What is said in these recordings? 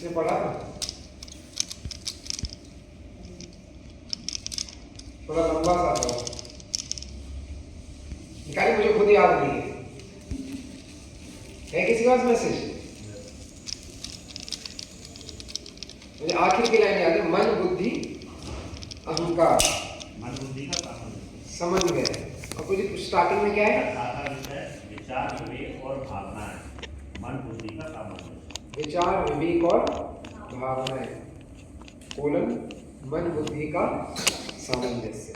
इसमें पढ़ा था, थोड़ा लंबा सा था निकाली, मुझे खुद याद नहीं है किसी का मैसेज? मुझे आखिर की लाइन याद है, मन बुद्धि अहंकार मन बुद्धि का समन्वय। और कुछ स्टार्टिंग में क्या है? विचार विवेक और भावनाएं, मन बुद्धि का सामंजस्य। विचार विवेक और भावनाएं कोलन मन बुद्धि का सामंजस्य।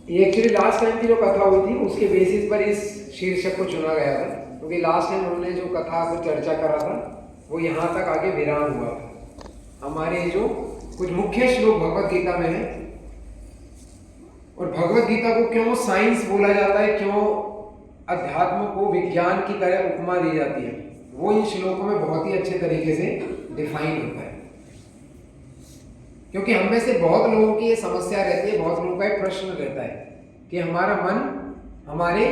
ये एक्चुअली लास्ट टाइम की जो कथा हुई थी उसके बेसिस पर इस शीर्षक को चुना गया था, क्योंकि लास्ट टाइम हमने जो कथा को चर्चा करा था वो यहाँ तक आगे विराम हुआ था। हमारे जो कुछ मुख्य श्लोक भगवत गीता में है, और भगवत गीता को क्यों साइंस बोला जाता है, क्यों अध्यात्म को विज्ञान की तरह उपमा दी जाती है, वो इन श्लोकों में बहुत ही अच्छे तरीके से डिफाइन होता है। क्योंकि हम में से बहुत लोगों की ये समस्या रहती है, बहुत लोगों का एक प्रश्न रहता है कि हमारा मन हमारे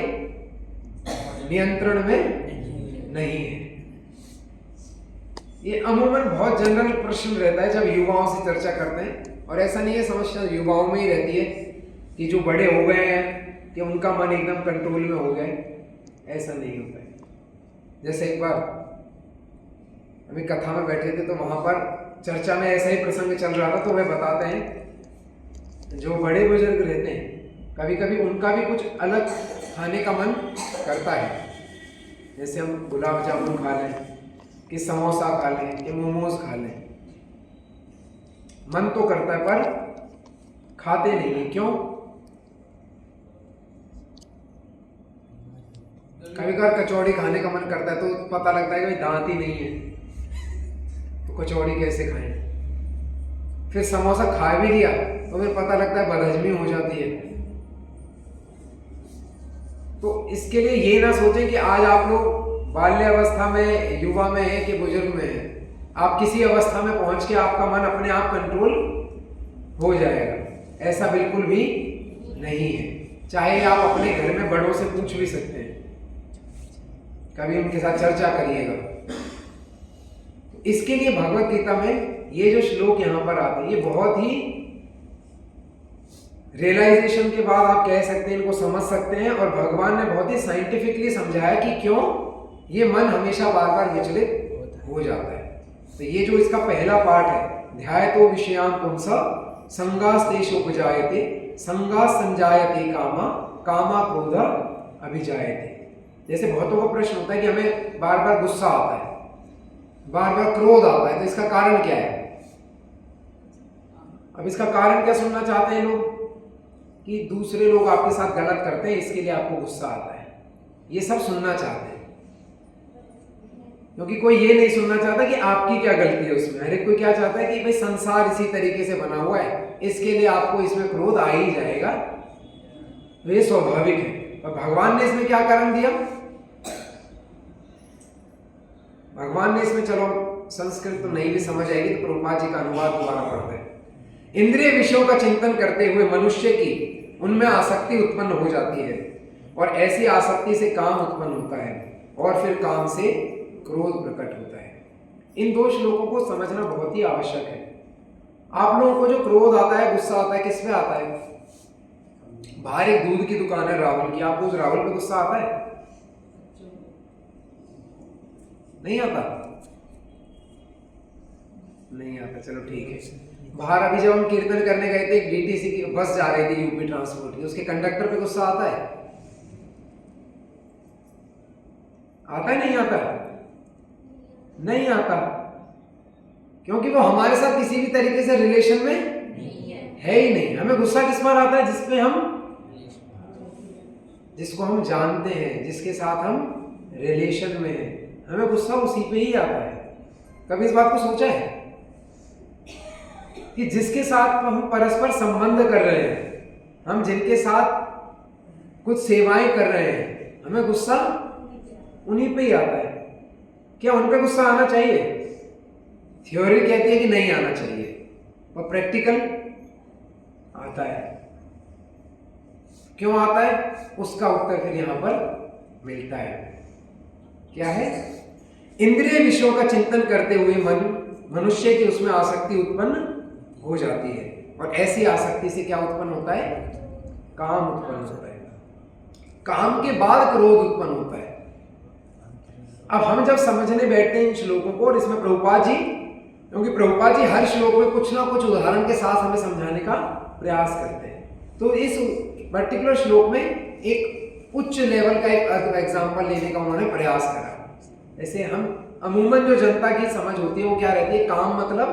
नियंत्रण में नहीं है। ये अमूमन बहुत जनरल प्रश्न रहता है जब युवाओं से चर्चा करते हैं, और ऐसा नहीं है समस्या युवाओं में ही रहती है कि जो बड़े हो गए हैं कि उनका मन एकदम कंट्रोल में हो गए, ऐसा नहीं होता है। जैसे एक बार अभी कथा में बैठे थे तो वहां पर चर्चा में ऐसा ही प्रसंग चल रहा था, तो वे बताते हैं जो बड़े बुजुर्ग रहते हैं कभी कभी उनका भी कुछ अलग खाने का मन करता है। जैसे हम गुलाब जामुन खा लें, कि समोसा खा लें, कि मोमोज खा लें, मन तो करता है पर खाते नहीं है। क्यों? कभी कभार कचौड़ी खाने का मन करता है तो पता लगता है कि दांत ही नहीं है तो कचौड़ी कैसे खाएं। फिर समोसा खा भी लिया तो फिर पता लगता है बदहजमी हो जाती है। तो इसके लिए ये ना सोचें कि आज आप लोग बाल्यावस्था में, युवा में है कि बुजुर्ग में है, आप किसी अवस्था में पहुंच के आपका मन अपने आप कंट्रोल हो जाएगा, ऐसा बिल्कुल भी नहीं है। चाहे आप अपने घर में बड़ों से पूछ भी सकते हैं, कभी उनके साथ चर्चा करिएगा। इसके लिए भगवत गीता में ये जो श्लोक यहां पर आते हैं, ये बहुत ही रियलाइजेशन के बाद आप कह सकते हैं, इनको समझ सकते हैं, और भगवान ने बहुत ही साइंटिफिकली समझाया कि क्यों ये मन हमेशा बार बार विचलित हो जाता है। तो ये जो इसका पहला पार्ट है, ध्यायतो विषयान् पुंसः संगास्तेषु उपजायते, संगास् संजायते कामा, कामा क्रोध अभिजायते। जैसे बहुतों का प्रश्न होता है कि हमें बार बार गुस्सा आता है, बार बार क्रोध आता है, तो इसका कारण क्या है? अब इसका कारण क्या सुनना चाहते हैं लोग? कि दूसरे लोग आपके साथ गलत करते हैं इसके लिए आपको गुस्सा आता है, ये सब सुनना चाहते हैं। क्योंकि कोई ये नहीं सुनना चाहता कि आपकी क्या गलती है उसमें। हर एक कोई क्या चाहता है कि भाई संसार इसी तरीके से बना हुआ है, इसके लिए आपको इसमें क्रोध आ ही जाएगा, तो ये स्वाभाविक है। और भगवान ने इसमें क्या कारण दिया? भगवान ने इसमें, चलो संस्कृत तो नहीं भी समझ आएगी तो प्रभुपाद जी का अनुवाद दोबारा पढ़ते हैं। इंद्रिय विषयों का चिंतन करते हुए मनुष्य की उनमें आसक्ति उत्पन्न हो जाती है, और ऐसी आसक्ति से काम उत्पन्न होता है, और फिर काम से क्रोध प्रकट होता है। इन दो श्लोकों को समझना बहुत ही आवश्यक है। आप लोगों को जो क्रोध आता है, गुस्सा आता है, किस पे आता है? बाहर एक दूध की दुकान है राहुल की, आपको उस राहुल पे गुस्सा आता है? नहीं आता? नहीं आता, चलो ठीक है। बाहर अभी जब हम कीर्तन करने गए थे, एक डीटीसी की बस जा रही थी यूपी ट्रांसपोर्ट की, उसके कंडक्टर पे गुस्सा आता है? आता है नहीं आता? नहीं आता, क्योंकि वो हमारे साथ किसी भी तरीके से रिलेशन में है ही नहीं। हमें गुस्सा किस पर आता है? जिसको हम जानते हैं, जिसके साथ हम रिलेशन में हैं, हमें गुस्सा उसी पे ही आता है। कभी इस बात को सोचा है कि जिसके साथ हम परस्पर संबंध कर रहे हैं, हम जिनके साथ कुछ सेवाएं कर रहे हैं, हमें गुस्सा उन्हीं पे ही आता है। क्या उन पे गुस्सा आना चाहिए? थ्योरी कहती है कि नहीं आना चाहिए, पर प्रैक्टिकल आता है। क्यों आता है? उसका उत्तर फिर यहां पर मिलता है। क्या है? इंद्रिय विषयों का चिंतन करते हुए मनुष्य की उसमें आसक्ति उत्पन्न हो जाती है, और ऐसी आसक्ति से क्या उत्पन्न होता है? काम उत्पन्न होता है। काम के बाद क्रोध उत्पन्न होता है। अब हम जब समझने बैठते हैं इन श्लोकों को, और इसमें प्रभुपाद जी, क्योंकि प्रभुपाद जी हर श्लोक में कुछ ना कुछ उदाहरण के साथ हमें समझाने का प्रयास करते हैं, तो इस पर्टिकुलर श्लोक में एक उच्च लेवल का एक एग्जाम्पल लेने का उन्होंने प्रयास करा। जैसे हम अमूमन जो जनता की समझ होती है वो क्या रहती है? काम मतलब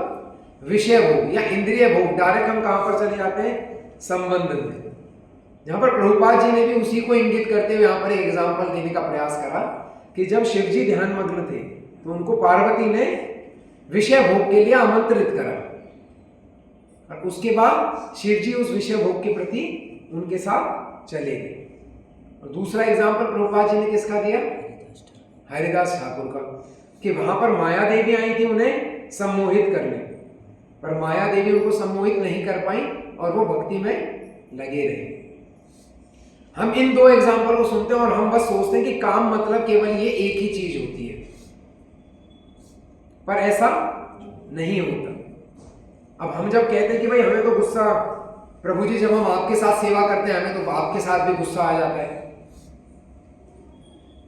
विषय भोग या इंद्रिय भोग। डायरेक्ट हम कहां पर चले जाते हैं? संबंध में। जहां पर प्रभुपाद जी ने भी उसी को इंगित करते हुए यहां पर एक एग्जाम्पल देने का प्रयास करा कि जब शिव जी ध्यान मग्न थे तो उनको पार्वती ने विषय भोग के लिए आमंत्रित करा, और उसके बाद शिव जी उस विषय भोग के प्रति उनके साथ चले गए। और दूसरा एग्जाम्पल प्रभुपाद जी ने किसका दिया? हरिदास ठाकुर का, कि वहां पर माया देवी आई थी उन्हें सम्मोहित करने, पर माया देवी उनको सम्मोहित नहीं कर पाई और वो भक्ति में लगे रहे। हम इन दो एग्जाम्पल को सुनते हैं और हम बस सोचते हैं कि काम मतलब केवल ये एक ही चीज होती है, पर ऐसा नहीं होता। अब हम जब कहते हैं कि भाई हमें तो गुस्सा, प्रभु जी जब हम आपके साथ सेवा करते हैं हमें तो आपके साथ भी गुस्सा आ जाता है,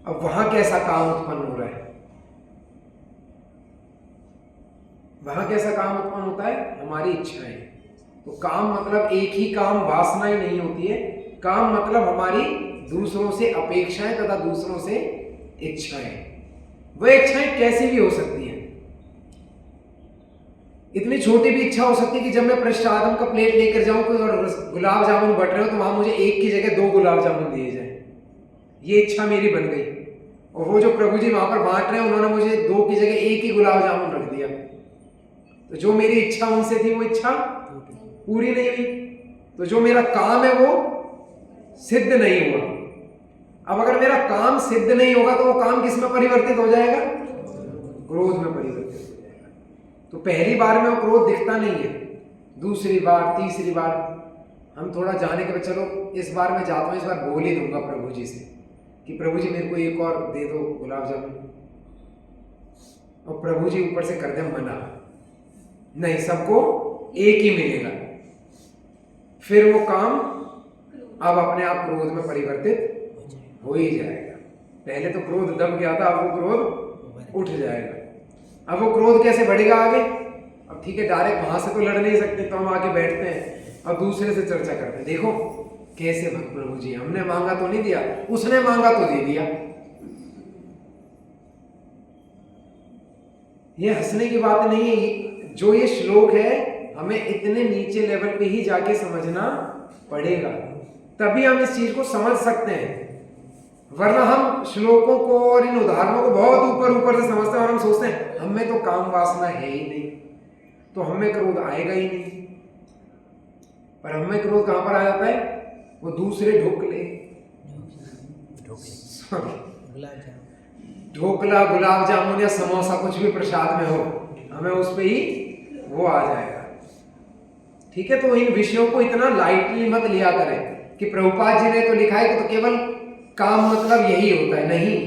अब वहां कैसा काम उत्पन्न हो रहा है? वहां कैसा काम उत्पन्न होता है? हमारी इच्छाएं। तो काम मतलब एक ही काम, वासनाएं नहीं होती है। काम मतलब हमारी दूसरों से अपेक्षाएं तथा दूसरों से इच्छाएं। वह इच्छाएं कैसी भी हो सकती हैं। इतनी छोटी भी इच्छा हो सकती है कि जब मैं प्रसादम का प्लेट लेकर जाऊं कोई और गुलाब जामुन बट रहे हो तो वहां मुझे एक की जगह 2 गुलाब जामुन दिए जाए, ये इच्छा मेरी बन गई। और वो जो प्रभु जी वहां पर बांट रहे हैं उन्होंने मुझे 2 की जगह 1 ही गुलाब जामुन रख दिया, तो जो मेरी इच्छा उनसे थी वो इच्छा पूरी नहीं हुई, तो जो मेरा काम है वो सिद्ध नहीं हुआ। अब अगर मेरा काम सिद्ध नहीं होगा तो वो काम किस में परिवर्तित हो जाएगा? क्रोध में परिवर्तित हो जाएगा। तो पहली बार में वो क्रोध दिखता नहीं है, दूसरी बार, तीसरी बार हम थोड़ा जाने के बाद चलो इस बार मैं जाता हूं, इस बार बोल ही दूंगा प्रभु जी से कि प्रभु जी मेरे को एक और दे दो गुलाब जामुन, और प्रभु जी ऊपर से कर दे मना, नहीं सबको एक ही मिलेगा। फिर वो काम अब अपने आप क्रोध में परिवर्तित हो ही जाएगा। पहले तो क्रोध दब गया था, अब वो क्रोध उठ जाएगा। अब वो क्रोध कैसे बढ़ेगा आगे? अब ठीक है, डायरेक्ट वहां से तो लड़ नहीं सकते, तो हम आगे बैठते हैं और दूसरे से चर्चा करते हैं, देखो कैसे भक्त प्रभु जी, हमने मांगा तो नहीं दिया, उसने मांगा तो दे दिया। ये हंसने की बात नहीं है। जो ये श्लोक है हमें इतने नीचे लेवल पे ही जाके समझना पड़ेगा, तभी हम इस चीज को समझ सकते हैं। वरना हम श्लोकों को और इन उदाहरणों को बहुत ऊपर ऊपर से समझते हैं और हम सोचते हैं हमें तो काम वासना है ही नहीं, तो हमें क्रोध आएगा ही नहीं। पर हमें क्रोध कहां पर आ जाता है? वो दूसरे ढोकला, गुलाब जामुन या समोसा कुछ भी प्रसाद में हो, हमें उस पे ही वो आ जाएगा। ठीक है, तो इन विषयों को इतना लाइटली मत लिया करें कि प्रभुपाद जी ने तो लिखा है कि तो केवल काम मतलब यही होता है। नहीं,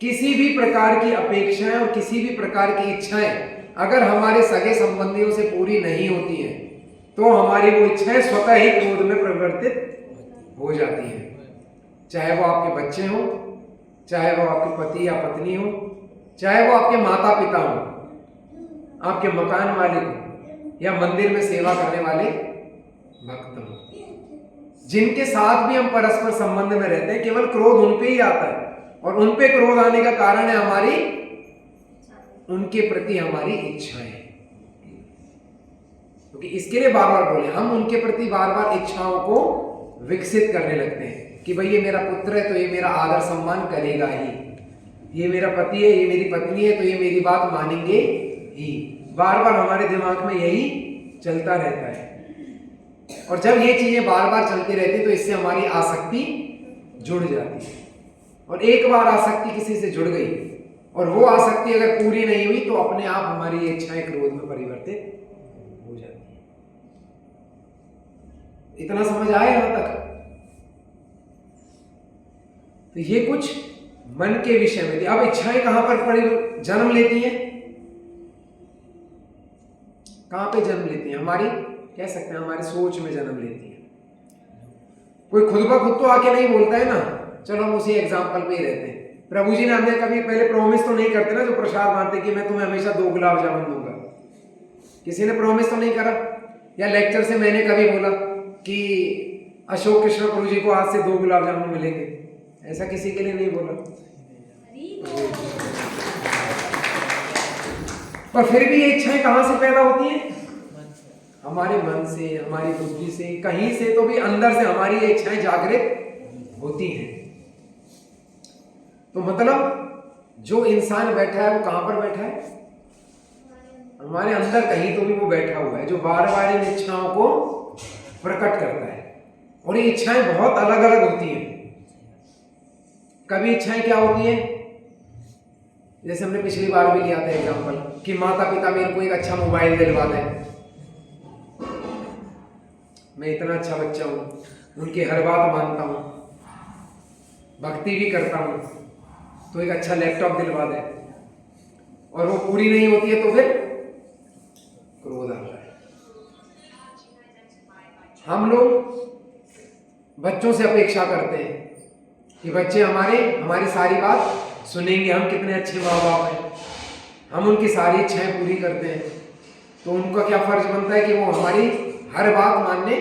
किसी भी प्रकार की अपेक्षाएं और किसी भी प्रकार की इच्छाएं अगर हमारे सगे संबंधियों से पूरी नहीं होती हैं तो हमारी वो इच्छाएं स्वतः ही क्रोध में परिवर्तित हो जाती हैं। चाहे वो आपके बच्चे हों, चाहे वो आपके पति या पत्नी हो, चाहे वो आपके माता पिता हो, आपके मकान मालिक हो, या मंदिर में सेवा करने वाले भक्त हो, जिनके साथ भी हम परस्पर संबंध में रहते हैं, केवल क्रोध उन पे ही आता है। और उन पे क्रोध आने का कारण है हमारी, उनके प्रति हमारी इच्छाएं। क्योंकि इसके लिए बार बार बोले, हम उनके प्रति बार बार इच्छाओं को विकसित करने लगते हैं कि भाई ये मेरा पुत्र है तो ये मेरा आदर सम्मान करेगा ही, ये मेरा पति है, ये मेरी पत्नी है तो ये मेरी बात मानेंगे ही। बार बार हमारे दिमाग में यही चलता रहता है। और जब ये चीजें बार बार चलती रहती तो इससे हमारी आसक्ति जुड़ जाती है। और एक बार आसक्ति किसी से जुड़ गई और वो आसक्ति अगर पूरी नहीं हुई तो अपने आप हमारी इच्छाएं क्रोध में परिवर्तित हो जाती है। इतना समझ आया यहां तक? तो ये कुछ मन के विषय में थी। अब इच्छाएं कहां पर जन्म लेती हैं? कहां पे जन्म लेती हैं? हमारी, कह सकते हैं हमारी सोच में जन्म लेती है। कोई खुद ब खुद तो आके नहीं बोलता है ना। चलो हम उसी एग्जाम्पल पे ही रहते हैं। प्रभु जी ने हमने कभी पहले प्रॉमिस तो नहीं करते ना, जो प्रसाद बांटते कि मैं तुम्हें हमेशा 2 गुलाब जामुन दूंगा। किसी ने प्रॉमिस तो नहीं करा। या लेक्चर से मैंने कभी बोला कि अशोक कृष्ण प्रभु जी को आज से 2 गुलाब जामुन मिलेंगे, ऐसा किसी के लिए नहीं बोला। पर फिर भी ये इच्छाएं कहां से पैदा होती हैं? हमारे मन से, हमारी बुद्धि से, कहीं से तो भी अंदर से हमारी ये इच्छाएं जागृत होती हैं। तो मतलब जो इंसान बैठा है वो कहां पर बैठा है? हमारे अंदर कहीं तो भी वो बैठा हुआ है, जो बार बार इन इच्छाओं को प्रकट करता है। और ये इच्छाएं बहुत अलग अलग होती हैं। कभी इच्छाएं क्या होती हैं, जैसे हमने पिछली बार भी लिया था एग्जांपल कि माता पिता मेरे को एक अच्छा मोबाइल दिलवा दें, मैं इतना अच्छा बच्चा हूं, उनकी हर बात मानता हूं, भक्ति भी करता हूं, तो एक अच्छा लैपटॉप दिलवा दे। और वो पूरी नहीं होती है तो फिर क्रोध आता है। हम लोग बच्चों से अपेक्षा करते हैं कि बच्चे हमारी सारी बात सुनेंगे, हम कितने अच्छे माँ बाप हैं, हम उनकी सारी इच्छाएं पूरी करते हैं। तो उनका क्या फर्ज बनता है कि वो हमारी हर बात मानने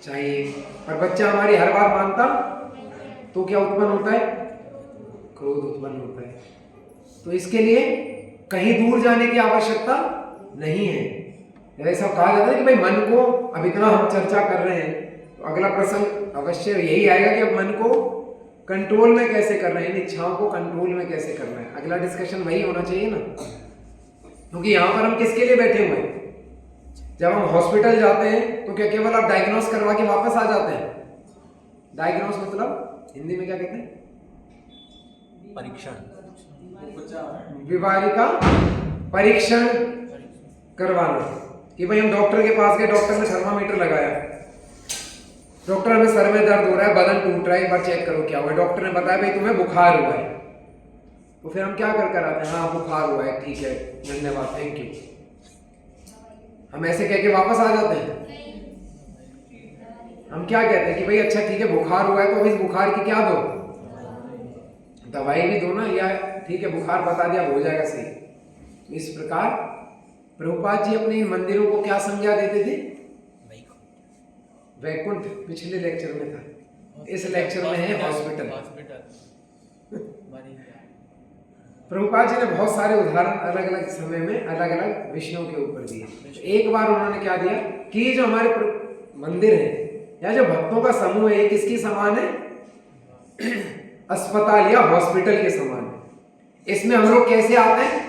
चाहिए। और बच्चा हमारी हर बात मानता तो क्या उत्पन्न होता है? क्रोध उत्पन्न होता है। तो इसके लिए कहीं दूर जाने की आवश्यकता नहीं है। ऐसा कहा जाता है कि भाई मन को, अब इतना हम चर्चा कर रहे हैं तो अगला प्रसंग अवश्य यही आएगा कि अब मन को कंट्रोल में कैसे कर रहे हैं, इन इच्छाओं को कंट्रोल में कैसे करना है। अगला डिस्कशन वही होना चाहिए ना, क्योंकि यहां पर हम किसके लिए बैठे हुए हैं? जब हम हॉस्पिटल जाते हैं तो क्या केवल आप डायग्नोस करवा के वापस आ जाते हैं? डायग्नोस मतलब हिंदी में क्या कहते हैं? परीक्षण, बीमारी का परीक्षण करवाना। कि भाई हम डॉक्टर के पास गए, डॉक्टर ने थर्मामीटर लगाया, डॉक्टर हमें सर में दर्द हो रहा है, बदन टूट रहा है, एक बार चेक करो क्या हुआ है। डॉक्टर ने बताया भाई तुम्हें बुखार हुआ है। तो फिर हम क्या कर आते हैं? हाँ बुखार हुआ है, ठीक है, धन्यवाद, थैंक यू। हम ऐसे कह के वापस आ जाते हैं? हम क्या कहते हैं कि भाई अच्छा ठीक है बुखार हुआ है तो अब इस बुखार की क्या दो, दवाई भी दो ना, या ठीक है बुखार बता दिया हो जाएगा सही। तो इस प्रकार प्रभुपाद जी अपने इन मंदिरों को क्या संज्ञा देते थे? वैकुंठ पिछले लेक्चर में था, इस लेक्चर में है हॉस्पिटल। प्रभुपाद जी ने बहुत सारे उदाहरण अलग अलग समय में अलग अलग विषयों के ऊपर दिए। एक बार उन्होंने क्या दिया कि जो हमारे मंदिर है या जो भक्तों का समूह है, किसकी समान है? अस्पताल या हॉस्पिटल के समान है। इसमें हम लोग कैसे आते हैं?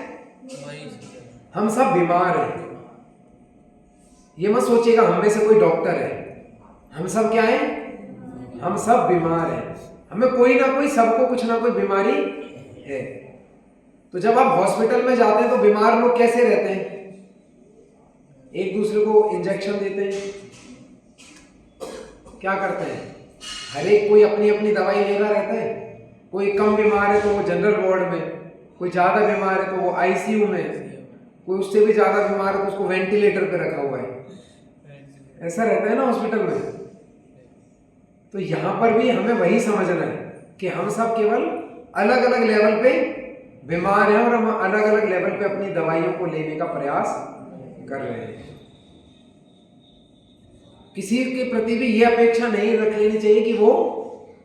हम सब बीमार हैं। ये मत सोचिएगा हम में से कोई डॉक्टर है, हम सब क्या है? हम सब बीमार हैं। हमें कोई ना कोई, सबको कुछ ना कोई बीमारी है। तो जब आप हॉस्पिटल में जाते हैं तो बीमार लोग कैसे रहते हैं? एक दूसरे को इंजेक्शन देते हैं, क्या करते हैं? हर एक कोई अपनी अपनी दवाई लेना रहता है। कोई कम बीमार है तो वो जनरल वार्ड में, कोई ज्यादा बीमार है तो वो आईसीयू में, कोई उससे भी ज्यादा बीमार है तो उसको वेंटिलेटर पे रखा हुआ है। ऐसा रहता है ना हॉस्पिटल में। तो यहां पर भी हमें वही समझना है कि हम सब केवल अलग अलग लेवल पे बीमार हैं और हम अलग अलग लेवल पे अपनी दवाइयों को लेने का प्रयास कर रहे हैं। किसी के प्रति भी यह अपेक्षा नहीं रख लेनी चाहिए कि वो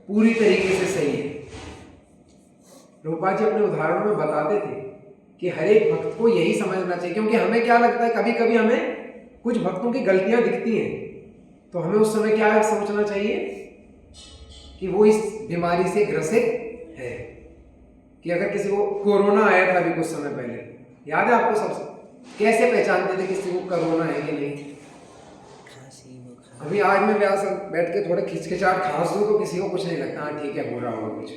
पूरी तरीके से सही है। प्रभुपाद जी अपने उदाहरणों में बताते थे कि हर एक भक्त को यही समझना चाहिए, क्योंकि हमें क्या लगता है कभी कभी हमें कुछ भक्तों की गलतियां दिखती हैं, तो हमें उस समय क्या सोचना चाहिए कि वो इस बीमारी से ग्रसित है। कि अगर किसी को कोरोना आया था अभी कुछ समय पहले, याद है आपको? सब कैसे पहचानते थे किसी को कोरोना है कि नहीं? अभी आज मैं व्यास बैठ के थोड़ा खिचखिचाहट खांस दूं तो किसी को कुछ नहीं लगता, हाँ ठीक है हो रहा होगा कुछ।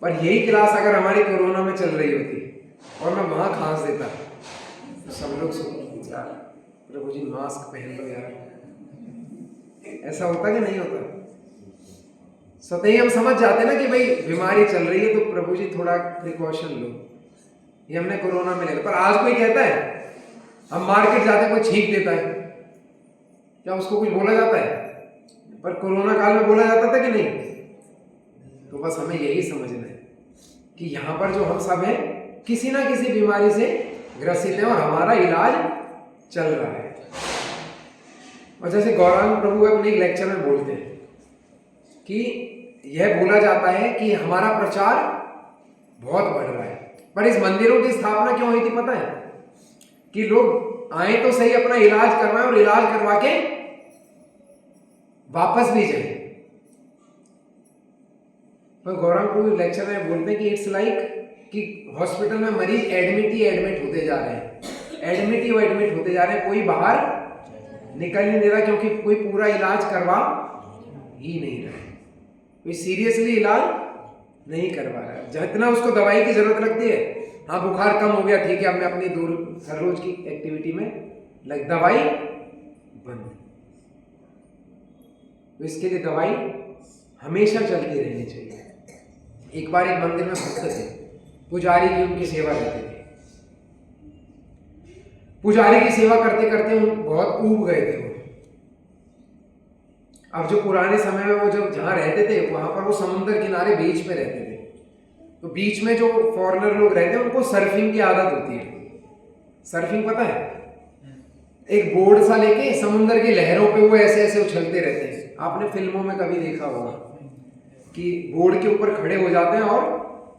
पर यही क्लास अगर हमारी कोरोना में चल रही होती और मैं वहां खांस देता तो सब लोग सोचते यार प्रभु जी मास्क पहन लो यार। ऐसा होता कि नहीं होता? स्वतः ही हम समझ जाते हैं ना कि भाई बीमारी चल रही है तो प्रभु जी थोड़ा प्रिकॉशन लो, ये हमने कोरोना में ले। पर आज कोई कहता है, हम मार्केट जाते कोई छींक देता है, क्या उसको कुछ बोला जाता है? पर कोरोना काल में बोला जाता था कि नहीं? तो बस हमें यही समझना है कि यहाँ पर जो हम सब हैं किसी ना किसी बीमारी से ग्रसित हैं और हमारा इलाज चल रहा है। और जैसे गौरांग प्रभु अपने एक लेक्चर में बोलते हैं कि यह बोला जाता है कि हमारा प्रचार बहुत बढ़ रहा है, पर इस मंदिरों की स्थापना क्यों हुई थी पता है? कि लोग आए तो सही, अपना इलाज करवाएं और इलाज करवा के वापस भी जाए। तो गौरांग प्रभु लेक्चर में बोलते हैं कि इट्स लाइक कि हॉस्पिटल में मरीज एडमिट होते जा रहे हैं, एडमिट होते जा रहे हैं, कोई बाहर निकल नहीं दे रहा क्योंकि कोई पूरा इलाज करवा ही नहीं रहा है, कोई सीरियसली इलाज नहीं करवा रहा है। जितना उसको दवाई की जरूरत लगती है, हाँ बुखार कम हो गया ठीक है, अब मैं अपनी हर रोज की एक्टिविटी में लग, दवाई बंद। तो इसके लिए दवाई हमेशा चलती रहनी चाहिए। एक बार एक मंदिर में भक्त थे, पुजारी की उनकी सेवा करते थे। पुजारी की सेवा करते करते बहुत ऊब गए थे वो। अब जो पुराने समय में वो जब जहाँ रहते थे वहां पर वो समुद्र किनारे बीच पे रहते थे, तो बीच में जो फॉरेनर लोग रहते हैं उनको सर्फिंग की आदत होती है। सर्फिंग पता है? एक बोर्ड सा लेके समुद्र की लहरों पे वो ऐसे ऐसे उछलते रहते हैं। आपने फिल्मों में कभी देखा होगा कि बोर्ड के ऊपर खड़े हो जाते हैं और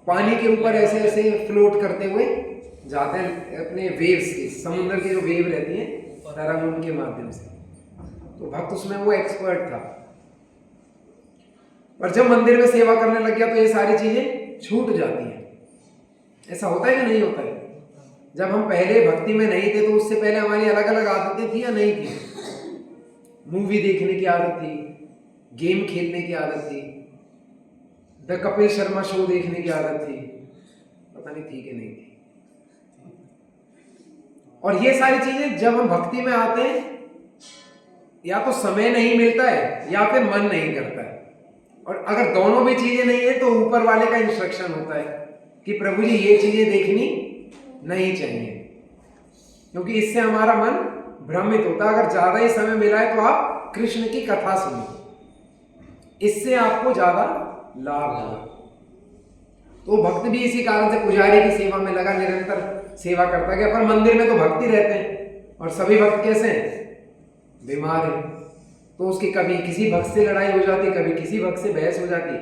पानी के ऊपर ऐसे ऐसे फ्लोट करते हुए जाते हैं अपने वेव्स के, समुद्र की जो वेव रहती है तरंग उनके माध्यम से। तो भक्त उसमें वो एक्सपर्ट था। पर जब मंदिर में सेवा करने लग गया तो ये सारी चीजें छूट जाती हैं। ऐसा होता है कि नहीं होता है? जब हम पहले भक्ति में नहीं थे तो उससे पहले हमारी अलग अलग आदतें थी या नहीं थी? मूवी देखने की आदत थी, गेम खेलने की आदत थी, द कपिल शर्मा शो देखने की आदत थी, पता नहीं थी कि नहीं थी। और ये सारी चीजें जब हम भक्ति में आते हैं या तो समय नहीं मिलता है या फिर मन नहीं करता है। और अगर दोनों भी चीजें नहीं है तो ऊपर वाले का इंस्ट्रक्शन होता है कि प्रभु जी ये चीजें देखनी नहीं चाहिए, क्योंकि इससे हमारा मन भ्रमित होता है। अगर ज्यादा ही समय मिला है तो आप कृष्ण की कथा सुनो, इससे आपको ज्यादा लाभ होगा। तो भक्त भी इसी कारण से पुजारी की सेवा में लगा, निरंतर सेवा करता गया। पर मंदिर में तो भक्त ही रहते हैं और सभी भक्त कैसे हैं? बीमार है। तो उसकी कभी किसी भक्त से लड़ाई हो जाती, कभी किसी भक्त से बहस हो जाती।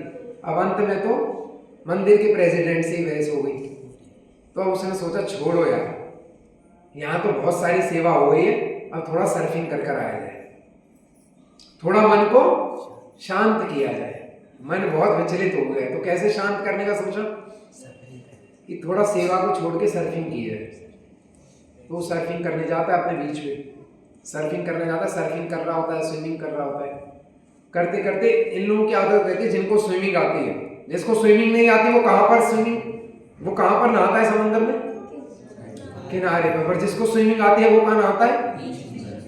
अब अंत में तो मंदिर के प्रेसिडेंट से ही बहस हो गई। तो अब उसने सोचा छोड़ो यार, यहाँ तो बहुत सारी सेवा हो गई है, अब थोड़ा सर्फिंग कर कर आया जाए, थोड़ा मन को शांत किया जाए। मन बहुत विचलित हो गया, तो कैसे शांत करने का सोचा कि थोड़ा सेवा को छोड़ के सर्फिंग की जाए। तो सर्फिंग करने जाता है अपने बीच में, सर्फिंग करने जाता है, सर्फिंग कर रहा होता है, स्विमिंग कर रहा होता है। करते करते इन लोगों की आदत रहती है जिनको स्विमिंग आती है। जिसको स्विमिंग नहीं आती वो कहाँ पर नहाता है समंदर में? किनारे पर। पर जिसको स्विमिंग आती है वो कहाँ नहाता है?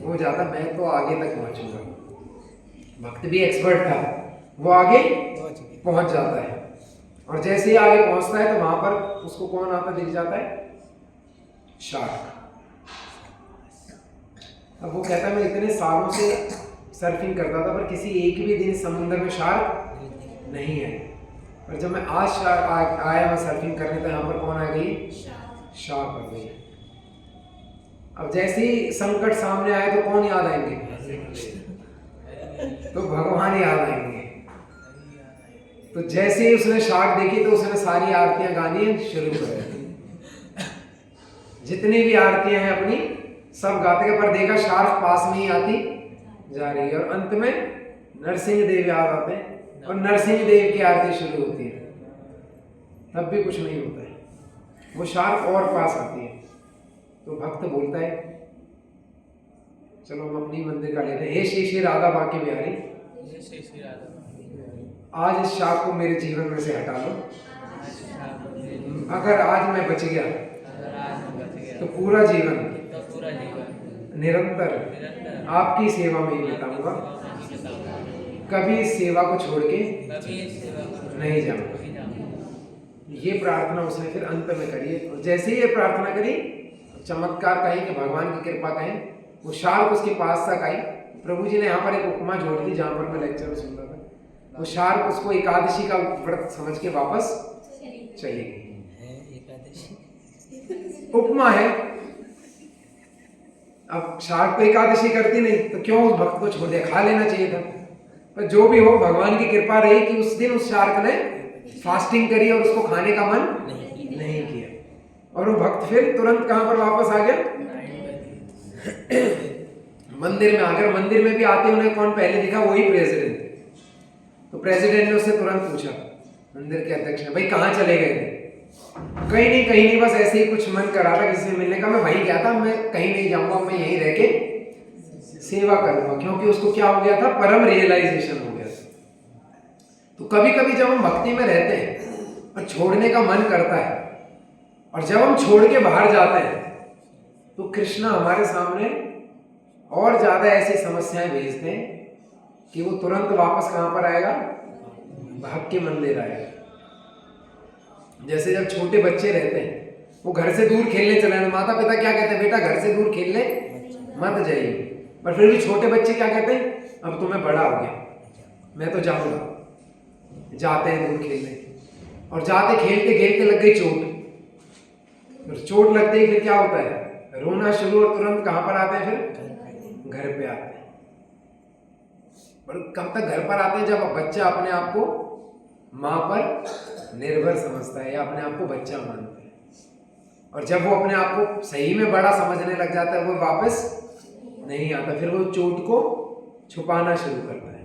वो जाता है मैं तो आगे तक पहुंचूंगा। भक्त भी एक्सपर्ट था, वो आगे पहुंच जाता है। और जैसे ही आगे पहुंचता है तो वहां पर उसको कौन आता दिख जाता है? शार्क। अब वो कहता है मैं इतने सालों से सर्फिंग करता था पर किसी एक भी दिन समुद्र में शार्क नहीं है, पर जब मैं आज शार्क आया मैं सर्फिंग करने तो यहाँ पर कौन आ गई? शार्क आ गई। अब जैसे ही संकट सामने आए तो कौन याद आएंगे? तो भगवान याद आएंगे। तो जैसे ही उसने शार्क देखी तो उसने सारी आरतियां गानी शुरू कर दी। जितनी भी आरतियां हैं अपनी सब गाते के, पर देखा शार्क पास में ही आती जा रही है। और अंत में नरसिंह देव याद आते हैं और नरसिंह देव की आरती शुरू होती है। तब भी कुछ नहीं होता है, वो शार्क और पास आती है। तो भक्त बोलता है चलो हम अपनी मंदिर का लेते हैं। हे श्री श्री राधा बांके बिहारी, आज इस शार्क को मेरे जीवन में से हटा लो। अगर आज मैं बच गया तो पूरा जीवन निरंतर आपकी सेवा में ही बिताऊंगा। कभी इस सेवा को छोड़ के कभी इस सेवा को नहीं जाऊंगा। कभी जाऊंगा। ये प्रार्थना उसने फिर अंत में करी है। और जैसे ही ये प्रार्थना करी, चमत्कार कहें कि भगवान की कृपा कहें, वो शार्क उसके पास तक आई। प्रभु जी ने यहाँ पर एक उपमा जोड़ दी जहाँ पर मैं लेक्चर सुन रहा था। वो शार्क उसको एकादशी का व्रत समझ के वापस चली गई। है एकादशी। उपमा है। अब शार्क तो एकादशी करती नहीं, तो क्यों उस भक्त को छोड़ दिया? खा लेना चाहिए था। पर जो भी हो, भगवान की कृपा रही कि उस दिन उस शार्क ने फास्टिंग करी और उसको खाने का मन नहीं किया। और वो भक्त फिर तुरंत कहां पर वापस आ गया? मंदिर में। अगर मंदिर में भी आते उन्हें कौन पहले दिखा? वही प्रेसिडेंट। तो प्रेसिडेंट ने उससे तुरंत पूछा, मंदिर के अध्यक्ष ने, भाई कहाँ चले गए थे? कहीं नहीं, बस ऐसे ही कुछ मन करा था किसी से मिलने का, मैं वहीं गया था, मैं कहीं नहीं जाऊंगा, मैं यहीं रह के सेवा करूंगा। क्योंकि उसको क्या हो गया था? परम रियलाइजेशन हो गया था। तो कभी कभी जब हम भक्ति में रहते हैं और छोड़ने का मन करता है, और जब हम छोड़ के बाहर जाते हैं, तो कृष्ण हमारे सामने और ज्यादा ऐसी समस्याएं भेजते हैं कि वो तुरंत वापस कहां पर आएगा? भाग के मंदिर आएगा। जैसे जब छोटे बच्चे रहते हैं, वो घर से दूर खेलने चले जाते, माता पिता क्या कहते हैं? बेटा घर से दूर खेलने मत जाइए। पर फिर भी छोटे बच्चे क्या कहते हैं? अब तो मैं बड़ा हो गया, मैं तो जाऊंगा। जाते हैं दूर खेलने, और जाते खेलते खेलते लग गई चोट। फिर चोट लगते ही फिर क्या होता है? रोना शुरू, और तुरंत कहां पर आते हैं? फिर घर पे आते हैं। पर कब तक घर पर आते हैं? जब बच्चा अपने आप को मां पर निर्भर समझता है या अपने आप को बच्चा मानता है। और जब वो अपने आप को सही में बड़ा समझने लग जाता है, वो वापस नहीं आता, फिर वो चोट को छुपाना शुरू करता है।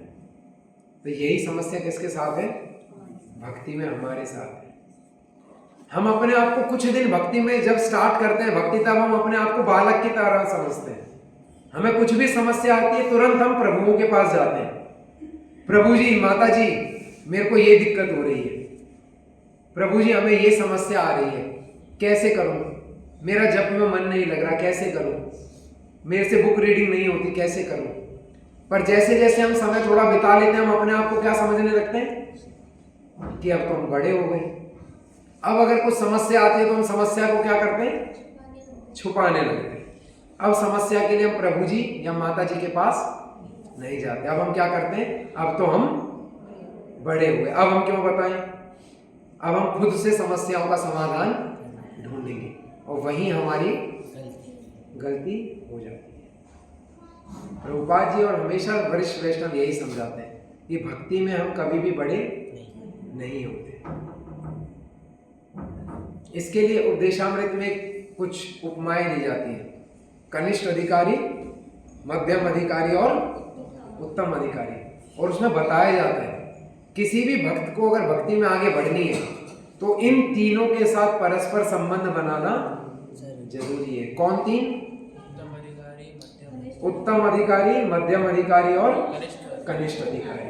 तो यही समस्या किसके साथ है? भक्ति में हमारे साथ है। हम अपने आप को कुछ दिन भक्ति में जब स्टार्ट करते हैं भक्ति, तब हम अपने आप को बालक की तरह समझते हैं। हमें कुछ भी समस्या आती है, तुरंत हम प्रभुओं के पास जाते हैं। प्रभु जी, माता जी, मेरे को ये दिक्कत हो रही है। प्रभु जी, हमें ये समस्या आ रही है, कैसे करूं? मेरा जप में मन नहीं लग रहा, कैसे करूं? मेरे से बुक रीडिंग नहीं होती, कैसे करूं? पर जैसे जैसे हम समय थोड़ा बिता लेते हैं, हम अपने आप को क्या समझने लगते हैं कि अब तो हम बड़े हो गए। अब अगर कुछ समस्या आती है तो हम समस्या को क्या करते हैं? छुपाने लगते हैं। अब समस्या के लिए हम प्रभु जी या माता जी के पास नहीं जाते। अब हम क्या करते हैं? अब तो हम बड़े हुए, अब हम क्यों बताएं? अब हम खुद से समस्याओं का समाधान ढूंढेंगे, और वहीं हमारी गलती हो जाती है। प्रभुपाद जी और हमेशा वरिष्ठ वैष्णव यही समझाते हैं कि भक्ति में हम कभी भी बड़े नहीं होते। इसके लिए उपदेशामृत में कुछ उपमाएं दी जाती हैं। कनिष्ठ अधिकारी, मध्यम अधिकारी और उत्तम अधिकारी। और उसमें बताया जाता है किसी भी भक्त को अगर भक्ति में आगे बढ़नी है तो इन तीनों के साथ परस्पर संबंध बनाना जरूरी है। कौन तीन? उत्तम अधिकारी, मध्यम अधिकारी और कनिष्ठ अधिकारी।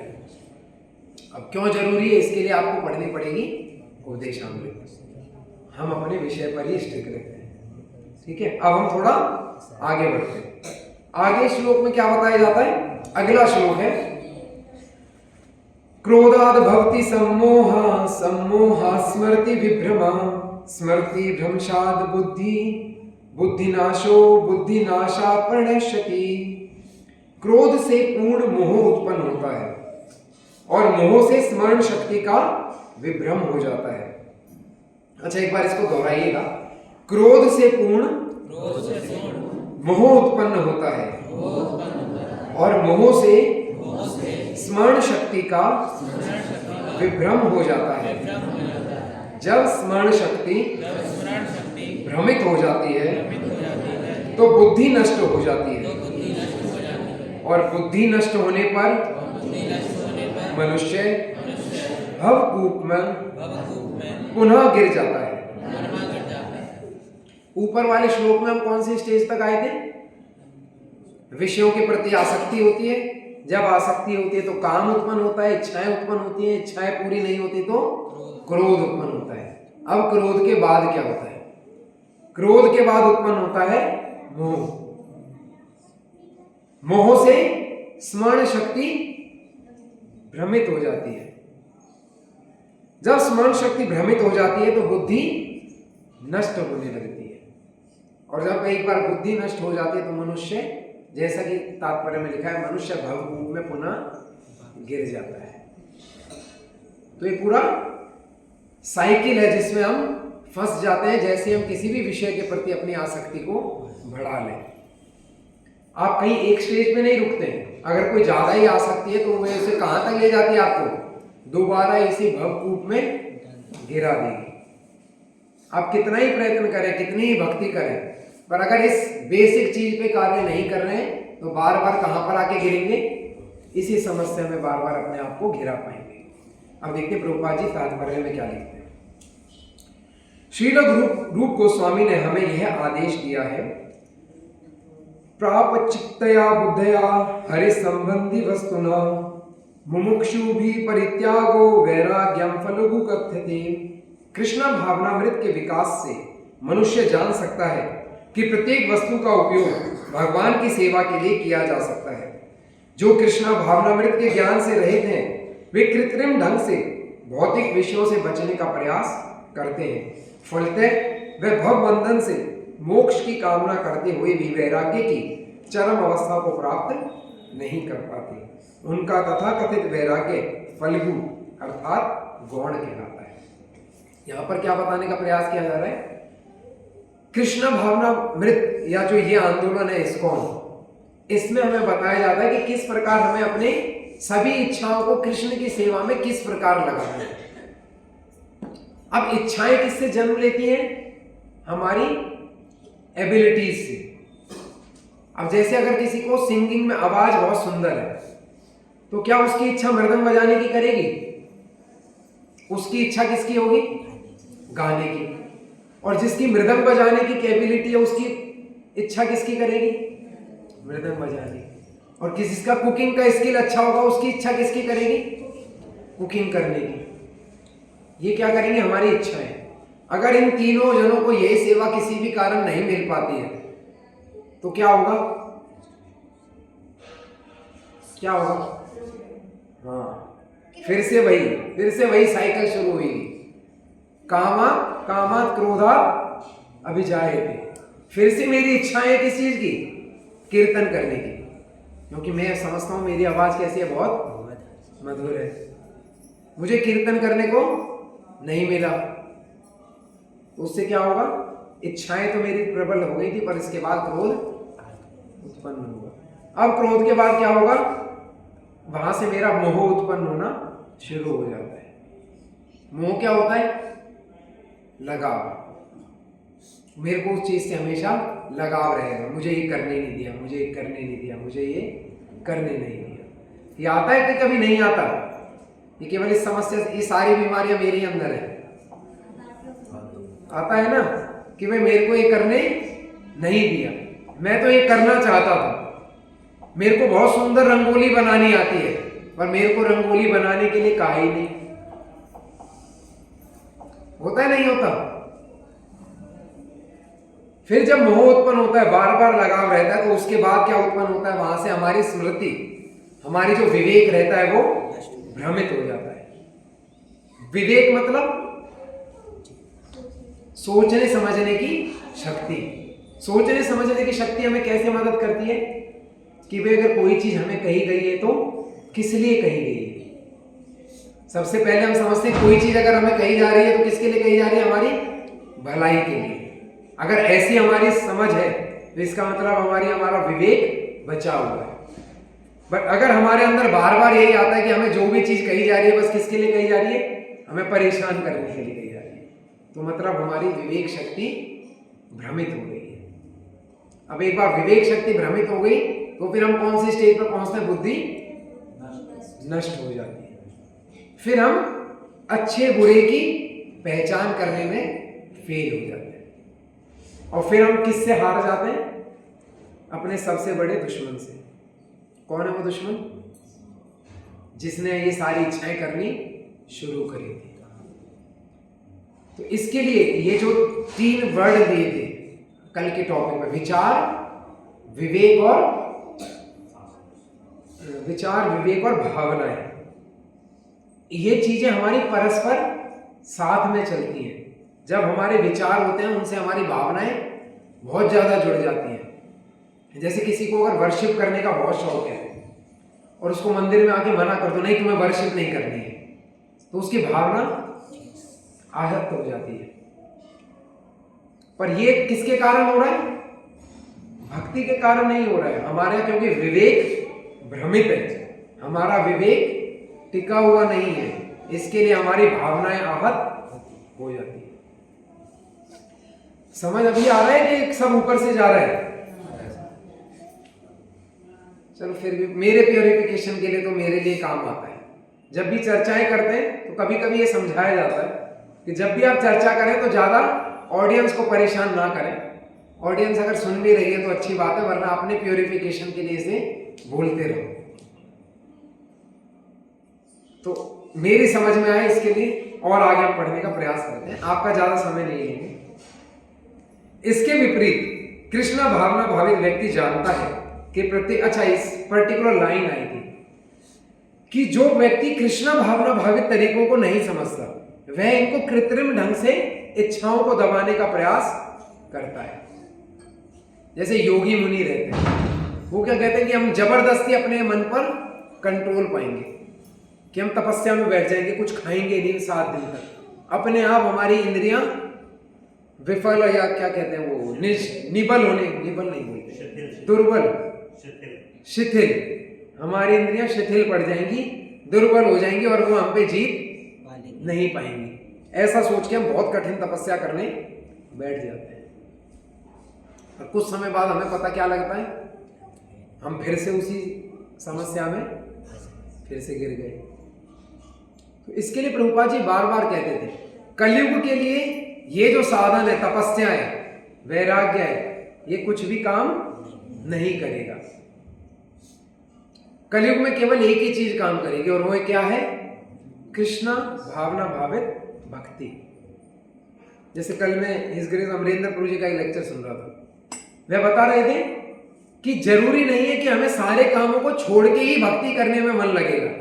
अब क्यों जरूरी है? इसके लिए आपको पढ़नी पड़ेगी उपदेशामृत। हम अपने विषय पर ही स्टिक रहते हैं, ठीक है। अब हम थोड़ा आगे बढ़ते हैं। आगे श्लोक में क्या बताया जाता है? अगला श्लोक है, क्रोधाद भवति सम्मोहा, सम्मोहा स्मृति विभ्रमा, स्मृति भ्रंशाद बुद्धि, बुद्धिनाशो बुद्धिनाशा प्रणश्यति। क्रोध से पूर्ण मोह उत्पन्न होता है और मोह से स्मरण शक्ति का विभ्रम हो जाता है। अच्छा, एक बार इसको दोहराइएगा। क्रोध से पूर्ण मोह उत्पन्न होता है और मोह से स्मरण शक्ति का विभ्रम हो जाता है। जब स्मरण शक्ति भ्रमित हो जाती है तो बुद्धि नष्ट हो जाती है, और बुद्धि नष्ट होने पर मनुष्य भवकूप में पुनः गिर जाता है। ऊपर वाले श्लोक में हम कौन सी स्टेज तक आए थे? विषयों के प्रति आसक्ति होती है। जब आसक्ति होती है तो काम उत्पन्न होता है, इच्छाएं उत्पन्न होती हैं, इच्छाएं पूरी नहीं होती तो क्रोध उत्पन्न होता है। अब क्रोध के बाद क्या होता है? क्रोध के बाद उत्पन्न होता है मोह। मोह से स्मरण शक्ति भ्रमित हो जाती है। जब स्मरण शक्ति भ्रमित हो जाती है तो बुद्धि नष्ट होने लगती है, और जब एक बार बुद्धि नष्ट हो जाती है तो मनुष्य, जैसा कि तात्पर्य में लिखा है, मनुष्य भवकूप में पुनः गिर जाता है। तो ये पूरा साइकिल है जिसमें हम फंस जाते हैं, जैसे हम किसी भी विषय के प्रति अपनी आसक्ति को बढ़ा लें। आप कहीं एक स्टेज पे नहीं रुकते हैं, अगर कोई ज्यादा ही आसक्ति है तो वह उसे कहां तक ले जाती है, आपको दोबारा इसी भवकूप में गिरा देगी। आप कितना ही प्रयत्न करें, कितनी ही भक्ति करें, पर अगर इस बेसिक चीज पे कार्य नहीं कर रहे हैं तो बार बार कहां पर आके गिरेंगे, इसी समस्या में बार बार अपने आप को घिरा पाएंगे। अब देखते प्रभुपाद जी तात्पर्य में क्या लिखते हैं। श्रील रूप गोस्वामी ने हमें यह आदेश दिया है, प्रापचित्तया बुद्धया हरि संबंधी वस्तुना मुमुक्षु भी परित्यागो वैराग्यम फलगु कथ्यते। कृष्णा भावनामृत के विकास से मनुष्य जान सकता है कि प्रत्येक वस्तु का उपयोग भगवान की सेवा के लिए किया जा सकता है। जो कृष्णा भावनामृत के ज्ञान से रहित हैं, वे कृत्रिम ढंग से भौतिक विषयों से बचने का प्रयास करते हैं। फलतः वे भव बंधन से मोक्ष की कामना करते हुए भी वैराग्य की चरम अवस्था को प्राप्त नहीं कर पाते। उनका तथाकथित वैराग्य फलगु अर्थात गौण कहलाता है। यहां पर क्या बताने का प्रयास किया जा रहा है, कृष्ण भावनामृत या जो ये आंदोलन है इस्कॉन, इसमें हमें बताया जाता है कि किस प्रकार हमें अपने सभी इच्छाओं को कृष्ण की सेवा में किस प्रकार लगाना है। अब इच्छाएं किससे जन्म लेती हैं, हमारी एबिलिटीज से। अब जैसे अगर किसी को सिंगिंग में आवाज बहुत सुंदर है तो क्या उसकी इच्छा मृदंग बजाने की करेगी, उसकी इच्छा किसकी होगी, गाने की। और जिसकी मृदंग बजाने की कैपेबिलिटी है उसकी इच्छा किसकी करेगी, मृदंग बजाने की। और जिसका कुकिंग का स्किल अच्छा होगा उसकी इच्छा किसकी करेगी, कुकिंग करने की। ये क्या करेंगे, हमारी इच्छा है। अगर इन तीनों जनों को यही सेवा किसी भी कारण नहीं मिल पाती है तो क्या होगा, क्या होगा, हाँ फिर से वही साइकिल शुरू हुई। कामात क्रोधात अभिजायते। फिर से मेरी इच्छाएं किस चीज की, कीर्तन करने की, क्योंकि मैं समझता हूं मेरी आवाज कैसी है, बहुत मधुर है। मुझे कीर्तन करने को नहीं मिला तो उससे क्या होगा, इच्छाएं तो मेरी प्रबल हो गई थी पर इसके बाद क्रोध उत्पन्न होगा। अब क्रोध के बाद क्या होगा, वहां से मेरा मोह उत्पन्न होना शुरू हो जाता है। मोह क्या होता है, लगाव। मेरे को उस चीज से हमेशा लगाव रहेगा, मुझे ये करने नहीं दिया, मुझे ये करने नहीं दिया, मुझे ये करने नहीं दिया। ये आता है कि कभी नहीं आता, ये केवल इस समस्या, ये सारी बीमारियां मेरे अंदर है। आता है ना कि भाई मेरे को ये करने नहीं दिया, मैं तो ये करना चाहता था। मेरे को बहुत सुंदर रंगोली बनानी आती है पर मेरे को रंगोली बनाने के लिए कहा ही नहीं। होता है नहीं होता। फिर जब मोह उत्पन्न होता है, बार बार लगाव रहता है, तो उसके बाद क्या उत्पन्न होता है, वहां से हमारी स्मृति, हमारी जो विवेक रहता है वो भ्रमित हो जाता है। विवेक मतलब सोचने समझने की शक्ति। सोचने समझने की शक्ति हमें कैसे मदद करती है कि भाई अगर कोई चीज हमें कही गई है तो किस लिए कही गई है। सबसे पहले हम समझते हैं कोई चीज अगर हमें कही जा रही है तो किसके लिए कही जा रही है, हमारी भलाई के लिए। अगर ऐसी हमारी समझ है तो इसका मतलब हमारा विवेक बचा हुआ है। बट अगर हमारे अंदर बार बार यही आता है कि हमें जो भी चीज कही जा रही है बस किसके लिए कही जा रही है, हमें परेशान करने के लिए कही जा रही है, तो मतलब हमारी विवेक शक्ति भ्रमित हो गई है। अब एक बार विवेक शक्ति भ्रमित हो गई तो फिर हम कौन सी स्टेज पर पहुंचते हैं, बुद्धि नष्ट हो जाती है। फिर हम अच्छे बुरे की पहचान करने में फेल हो जाते हैं और फिर हम किससे हार जाते हैं, अपने सबसे बड़े दुश्मन से। कौन है वो दुश्मन, जिसने ये सारी इच्छाएं करनी शुरू करी थी। तो इसके लिए ये जो 3 वर्ड दिए थे कल के टॉपिक में, विचार विवेक और भावनाएं, ये चीजें हमारी परस्पर साथ में चलती हैं। जब हमारे विचार होते हैं उनसे हमारी भावनाएं बहुत ज्यादा जुड़ जाती हैं। जैसे किसी को अगर वर्शिप करने का बहुत शौक है और उसको मंदिर में आके मना कर दो, नहीं तुम्हें वर्शिप नहीं करनी है, तो उसकी भावना आहत हो जाती है। पर ये किसके कारण हो रहा है? भक्ति के कारण नहीं हो रहा है हमारे, क्योंकि विवेक भ्रमित है, हमारा विवेक टिका हुआ नहीं है, इसके लिए हमारी भावनाएं आहत हो जाती है। समझ अभी आ रहा है कि सब ऊपर से जा रहा है? चलो फिर भी मेरे प्योरिफिकेशन के लिए तो मेरे लिए काम आता है। जब भी चर्चाएं करते हैं तो कभी कभी ये समझाया जाता है कि जब भी आप चर्चा करें तो ज्यादा ऑडियंस को परेशान ना करें। ऑडियंस अगर सुन भी रही है तो अच्छी बात है, वरना अपने प्योरिफिकेशन के लिए इसे बोलते रहो। तो मेरी समझ में आए, इसके लिए और आगे हम पढ़ने का प्रयास करते हैं, आपका ज्यादा समय नहीं लेंगे। इसके विपरीत कृष्णा भावना भावित व्यक्ति जानता है कि अच्छा इस पर्टिकुलर लाइन आई थी कि जो व्यक्ति कृष्णा भावना भावित तरीकों को नहीं समझता वह इनको कृत्रिम ढंग से इच्छाओं को दबाने का प्रयास करता है। जैसे योगी मुनि रहते हैं, वो क्या कहते हैं कि हम जबरदस्ती अपने मन पर कंट्रोल पाएंगे, कि हम तपस्या में बैठ जाएंगे, कुछ खाएंगे नहीं 7 दिन तक, अपने आप हमारी इंद्रियां विफल या क्या कहते हैं वो निबल होने, निबल नहीं बोलते, दुर्बल, शिथिल, हमारी इंद्रियां शिथिल पड़ जाएंगी, दुर्बल हो जाएंगी और वो हम पे जीत नहीं पाएंगी। ऐसा सोच के हम बहुत कठिन तपस्या करने बैठ जाते हैं और कुछ समय बाद हमें पता क्या लगता है, हम फिर से उसी समस्या में फिर से गिर गए। तो इसके लिए प्रभुपाद जी बार बार कहते थे कलयुग के लिए ये जो साधन है, तपस्या है, वैराग्य है, ये कुछ भी काम नहीं करेगा। कलयुग में केवल एक ही चीज काम करेगी और वो क्या है? कृष्णा भावना भावित भक्ति। जैसे कल मैं हिज ग्रेस अमरेंद्र प्रभु जी का एक लेक्चर सुन रहा था, वह बता रहे थे कि जरूरी नहीं है कि हमें सारे कामों को छोड़ के ही भक्ति करने में मन लगेगा,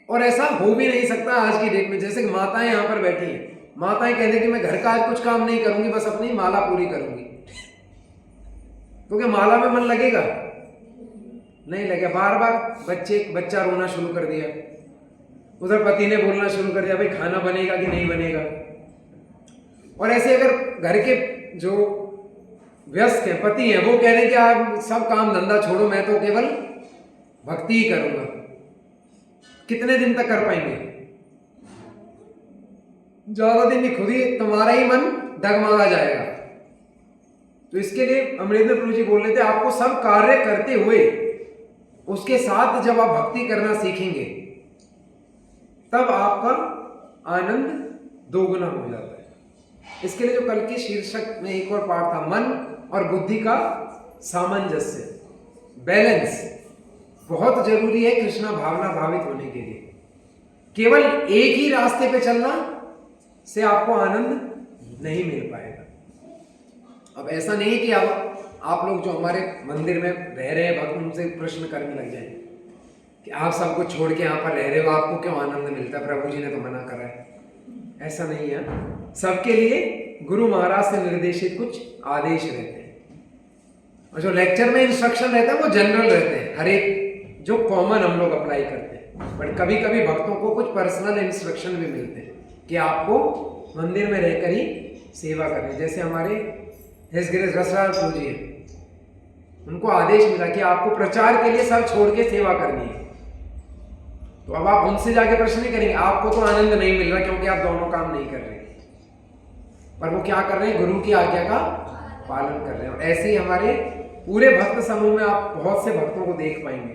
और ऐसा हो भी नहीं सकता आज की डेट में। जैसे माताएं यहां पर बैठी हैं, माताएं कहते कि मैं घर का आज कुछ काम नहीं करूंगी, बस अपनी माला पूरी करूंगी, तो क्या माला में मन लगेगा? नहीं लगेगा। बार बार बच्चा रोना शुरू कर दिया, उधर पति ने बोलना शुरू कर दिया भाई खाना बनेगा कि नहीं बनेगा। और ऐसे अगर घर के जो व्यस्त हैं, पति हैं, वो कह रहे हैं कि आप सब काम धंधा छोड़ो, मैं तो केवल भक्ति ही करूंगा, कितने दिन तक कर पाएंगे? ज्यादा दिन नहीं, खुद ही तुम्हारा ही मन डगमगा जाएगा। तो इसके लिए अमरेंद्र प्रभु जी बोल रहे थे आपको सब कार्य करते हुए उसके साथ जब आप भक्ति करना सीखेंगे तब आपका आनंद दोगुना हो जाता है। इसके लिए जो कल की शीर्षक में एक और पाठ था, मन और बुद्धि का सामंजस्य, बैलेंस बहुत जरूरी है कृष्णा भावना भावित होने के लिए। केवल एक ही रास्ते पे चलना से आपको आनंद नहीं मिल पाएगा। अब ऐसा नहीं है कि आप लोग जो हमारे मंदिर में रह रहे हैं भक्त, उनसे प्रश्न करने लग जाए कि आप सब कुछ छोड़ के यहाँ पर रह रहे हो, आपको क्यों आनंद मिलता है? प्रभु जी ने तो मना करा है। ऐसा नहीं है। सबके लिए गुरु महाराज से निर्देशित कुछ आदेश रहते हैं, और जो लेक्चर में इंस्ट्रक्शन रहते हैं वो जनरल रहते हैं, हर एक जो कॉमन हम लोग अप्लाई करते हैं। बट कभी कभी भक्तों को कुछ पर्सनल इंस्ट्रक्शन भी मिलते हैं कि आपको मंदिर में रहकर ही सेवा करनी। जैसे हमारे हिज ग्रेस रसराज प्रभु जी हैं, उनको आदेश मिला कि आपको प्रचार के लिए सब छोड़ के सेवा करनी है। तो अब आप उनसे जाके प्रश्न नहीं करेंगे, आपको तो आनंद नहीं मिल रहा क्योंकि आप दोनों काम नहीं कर रहे, पर वो क्या कर रहे हैं? गुरु की आज्ञा का पालन कर रहे हैं। और ऐसे ही हमारे पूरे भक्त समूह में आप बहुत से भक्तों को देख पाएंगे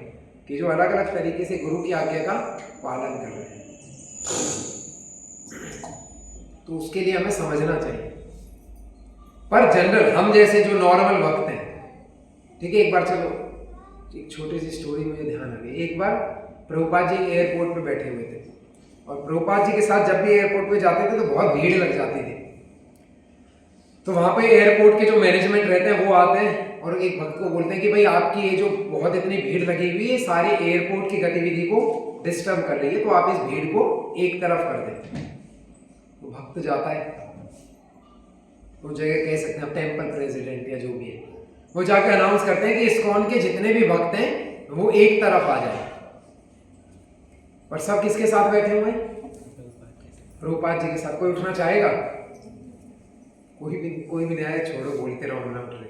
कि जो अलग अलग तरीके से गुरु की आज्ञा का पालन कर रहे हैं। तो उसके लिए हमें समझना चाहिए। पर जनरल हम जैसे जो नॉर्मल भक्त हैं, ठीक है, एक बार चलो एक छोटी सी स्टोरी मुझे ध्यान आ गई। एक बार प्रभुपाद जी एयरपोर्ट पे बैठे हुए थे, और प्रभुपाद जी के साथ जब भी एयरपोर्ट पे जाते थे तो बहुत भीड़ लग जाती थी। तो वहां पे एयरपोर्ट के जो मैनेजमेंट रहते हैं वो आते हैं और एक भक्त को बोलते हैं कि भाई आपकी ये जो बहुत इतनी भीड़ लगी हुई है सारी एयरपोर्ट की गतिविधि को डिस्टर्ब कर रही है, तो आप इस भीड़ को एक तरफ कर दें। तो भक्त जाता है, वो जगह कह सकते हैं टेम्पल प्रेसिडेंट या जो भी है, वो जाकर अनाउंस करते हैं कि इस्कॉन के जितने भी भक्त हैं वो एक तरफ आ जाए। और सब किसके साथ बैठे हुए हैं? प्रभुपाद जी के साथ। कोई उठना चाहेगा? कोई भी नहीं आया, छोड़ो बोलते रहो, हम ना उठ रहे।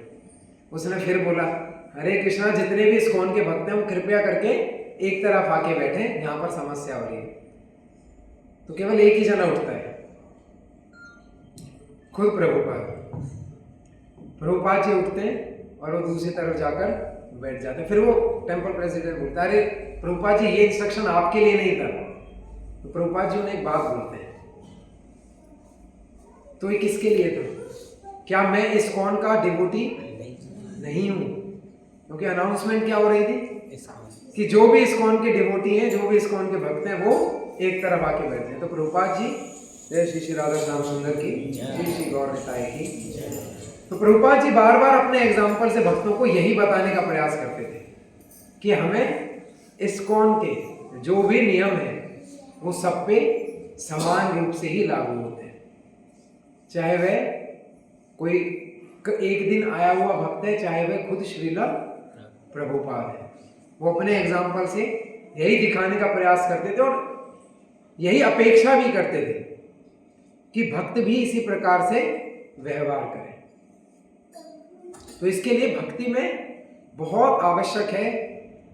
उसने फिर बोला, हरे कृष्णा, जितने भी इस्कॉन के भक्त हैं वो कृपया करके एक तरफ आके बैठे, यहाँ पर समस्या हो रही है। तो केवल एक ही जना उठता है, खुद प्रभुपाद जी उठते हैं और वो दूसरी तरफ जाकर बैठ जाते हैं। फिर वो टेम्पल प्रेसिडेंट बोलता है, अरे प्रभुपाद जी ये इंस्ट्रक्शन आपके लिए नहीं था। तो प्रभुपाद जी उन्हें एक बात बोलते हैं, तो ये किसके लिए था? क्या मैं इस्कॉन का डिवोटी नहीं हूं? क्योंकि अनाउंसमेंट क्या हो रही थी कि जो भी इस्कॉन के डिवोटी हैं, जो भी इस्कॉन के भक्त हैं, वो एक तरफ आके बैठे हैं। तो प्रभुपाद जी, जय श्री श्री राधा श्याम सुंदर की, जय श्री गौर निताई की। तो प्रभुपाद जी बार बार अपने एग्जाम्पल से भक्तों को यही बताने का प्रयास करते थे कि हमें इस्कॉन के जो भी नियम है वो सब पे समान रूप से ही लागू होते हैं। चाहे वह कोई एक दिन आया हुआ भक्त है, चाहे वह खुद श्रीला प्रभुपाद है, वो अपने एग्जाम्पल से यही दिखाने का प्रयास करते थे और यही अपेक्षा भी करते थे कि भक्त भी इसी प्रकार से व्यवहार करें। तो इसके लिए भक्ति में बहुत आवश्यक है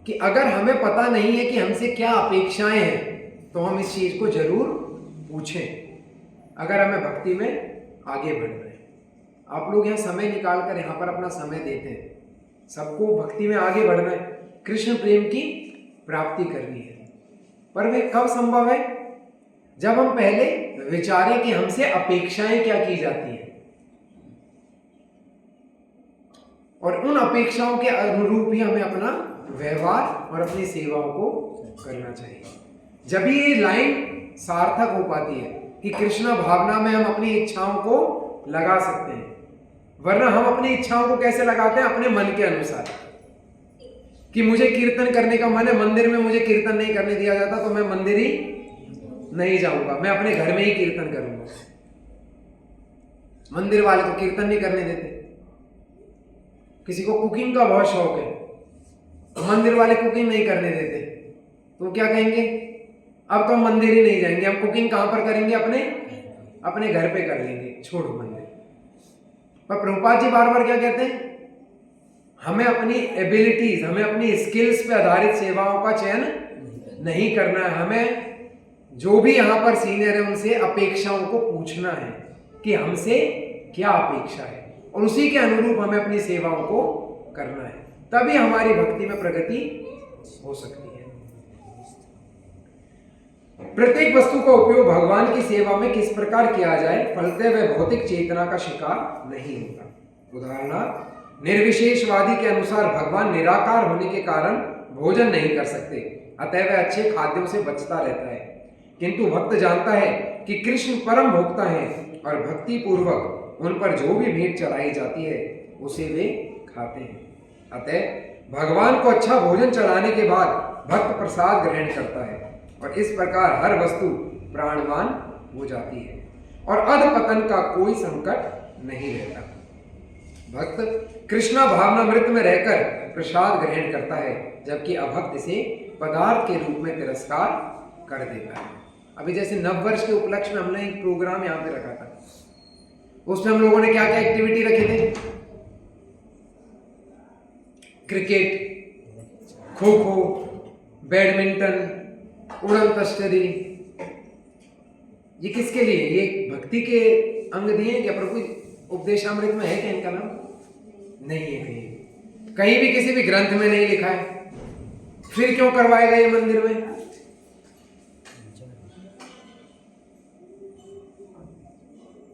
कि अगर हमें पता नहीं है कि हमसे क्या अपेक्षाएं हैं तो हम इस चीज को जरूर पूछें, अगर हमें भक्ति में आगे बढ़ना है। आप लोग यहाँ समय निकाल कर यहाँ पर अपना समय देते हैं, सबको भक्ति में आगे बढ़ना है, कृष्ण प्रेम की प्राप्ति करनी है। पर वह कब संभव है? जब हम पहले विचारें कि हमसे अपेक्षाएं क्या की जाती हैं और उन अपेक्षाओं के अनुरूप ही हमें अपना व्यवहार और अपनी सेवाओं को करना चाहिए। जब ये लाइन सार्थक हो पाती है कि कृष्ण भावना में हम अपनी इच्छाओं को लगा सकते हैं, वरना हम अपनी इच्छाओं को कैसे लगाते हैं? अपने मन के अनुसार। कि मुझे कीर्तन करने का मन है, मंदिर में मुझे कीर्तन नहीं करने दिया जाता तो मैं मंदिर ही नहीं जाऊंगा, मैं अपने घर में ही कीर्तन करूंगा। मंदिर वाले तो कीर्तन नहीं करने देते। किसी को कुकिंग का बहुत शौक है, मंदिर वाले कुकिंग नहीं करने देते, तो क्या कहेंगे? अब तो हम मंदिर ही नहीं जाएंगे, हम कुकिंग कहां पर करेंगे? अपने घर पे कर लेंगे, छोड़ो मंदिर। पर प्रभुपाद जी बार बार क्या कहते हैं? हमें अपनी एबिलिटीज, हमें अपनी स्किल्स पे आधारित सेवाओं का चयन नहीं करना है। हमें जो भी यहाँ पर सीनियर है उनसे अपेक्षाओं को पूछना है कि हमसे क्या अपेक्षा है और उसी के अनुरूप हमें अपनी सेवाओं को करना है, तभी हमारी भक्ति में प्रगति हो सकती है। प्रत्येक वस्तु का उपयोग भगवान की सेवा में किस प्रकार किया जाए, फलते वह भौतिक चेतना का शिकार नहीं होता। उदाहरणार्थ, निर्विशेषवादी के अनुसार भगवान निराकार होने के कारण भोजन नहीं कर सकते, अतः वह अच्छे खाद्यों से बचता रहता है। किंतु भक्त जानता है कि कृष्ण परम भोक्ता है और भक्ति पूर्वक उन पर जो भी भेंट चढ़ाई जाती है उसे वे खाते हैं। अतः भगवान को अच्छा भोजन चढ़ाने के बाद भक्त प्रसाद ग्रहण करता है और इस प्रकार हर वस्तु प्राणवान हो जाती है और अधपतन का कोई संकट नहीं रहता। भक्त कृष्णा भावनामृत में रहकर प्रसाद ग्रहण करता है, जबकि अभक्त इसे पदार्थ के रूप में तिरस्कार कर देता है। अभी जैसे नववर्ष के उपलक्ष्य में हमने एक प्रोग्राम यहाँ पे रखा था, उसमें हम लोगों ने क्या क्या एक्टिविटी रखे थे? क्रिकेट, खो खो, बैडमिंटन, उड़न तश्तरी। ये किसके लिए? ये भक्ति के अंग दिए क्या? प्रभु उपदेशामृत में है क्या इनका नाम? नहीं है, कहीं भी किसी भी ग्रंथ में नहीं लिखा है। फिर क्यों करवाएगा ये मंदिर में?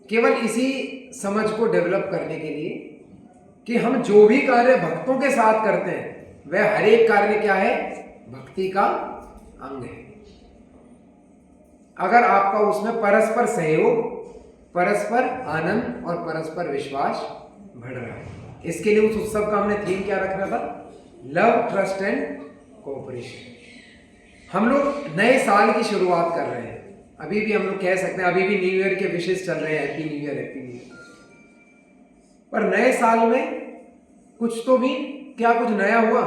केवल इसी समझ को डेवलप करने के लिए कि हम जो भी कार्य भक्तों के साथ करते हैं वह हर एक कार्य क्या है? भक्ति का अंग है। अगर आपका उसमें परस्पर सहयोग परस्पर आनंद और परस्पर विश्वास बढ़ रहा है। इसके लिए उस उत्सव का हमने थीम क्या रखा था? Love, trust and cooperation. हम लोग नए साल की शुरुआत कर रहे हैं। अभी भी हम लोग कह सकते हैं, अभी भी न्यू ईयर के विशेष चल रहे हैं, happy new year, happy new year. पर नए साल में कुछ तो भी, क्या कुछ नया हुआ?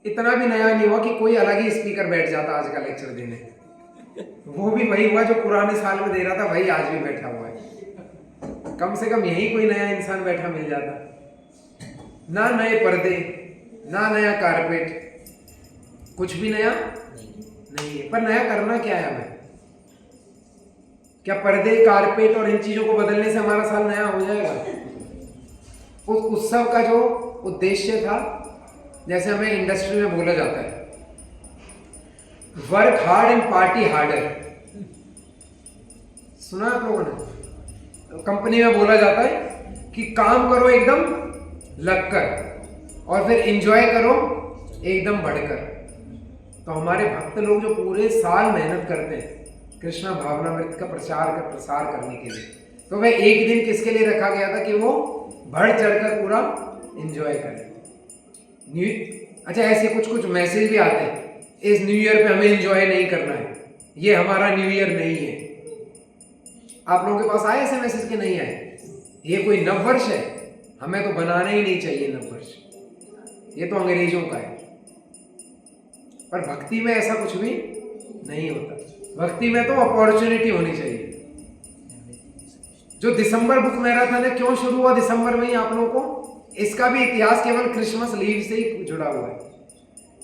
इतना भी नया नहीं हुआ कि कोई अलग ही स्पीकर बैठ जाता आज का लेक्चर देने। वो भी वही हुआ जो पुराने साल में दे रहा था, वही आज भी बैठा हुआ है। कम से कम यही कोई नया इंसान बैठा मिल जाता। ना नए पर्दे, ना नया कारपेट, कुछ भी नया नहीं है। पर नया करना क्या है हमें? क्या पर्दे, कारपेट और इन चीजों को बदलने से हमारा साल नया हो जाएगा? उस उत्सव का जो उद्देश्य था, जैसे हमें इंडस्ट्री में बोला जाता है, work hard and party harder. सुना आप लोगों ने? कंपनी में बोला जाता है कि काम करो एकदम लगकर और फिर एंजॉय करो एकदम बढ़कर। तो हमारे भक्त लोग जो पूरे साल मेहनत करते हैं कृष्णा भावनामृत का प्रसार करने के लिए, तो वह एक दिन किसके लिए रखा गया था? कि वो बढ़ चढ़कर पूरा एंजॉय करें। अच्छा, ऐसे कुछ कुछ मैसेज भी आते हैं, इस न्यू ईयर पे हमें एंजॉय नहीं करना है, ये हमारा न्यू ईयर नहीं है। आप लोगों के पास आए ऐसे मैसेज के? नहीं आए? ये कोई नववर्ष है, हमें तो बनाना ही नहीं चाहिए नववर्ष, ये तो अंग्रेजों का है। पर भक्ति में ऐसा कुछ भी नहीं होता। भक्ति में तो अपॉर्चुनिटी होनी चाहिए। जो दिसंबर बुक मैराथन है, क्यों शुरू हुआ दिसंबर में ही आप लोगों को? इसका भी इतिहास केवल क्रिसमस लीव से ही जुड़ा हुआ है,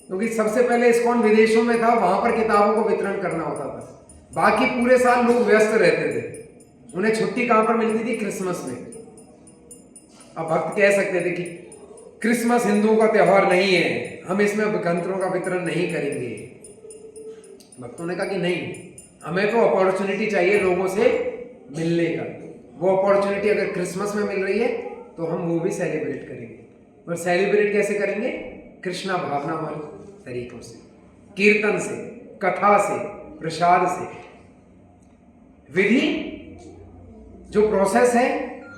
क्योंकि सबसे पहले इस्कॉन विदेशों में था, वहां पर किताबों को वितरण करना होता था। बाकी पूरे साल लोग व्यस्त रहते थे, उन्हें छुट्टी कहां पर मिलती थी? क्रिसमस में। अब भक्त कह सकते थे कि क्रिसमस हिंदुओं का त्योहार नहीं है, हम इसमें ग्रंथों का वितरण नहीं करेंगे। भक्तों ने कहा कि नहीं, हमें तो अपॉर्चुनिटी चाहिए लोगों से मिलने का। वो अपॉर्चुनिटी अगर क्रिसमस में मिल रही है तो हम वो भी सेलिब्रेट करेंगे। और सेलिब्रेट कैसे करेंगे? कृष्णा भावनामृत तरीकों से, कीर्तन से, कथा से, प्रसाद से। विधि जो प्रोसेस है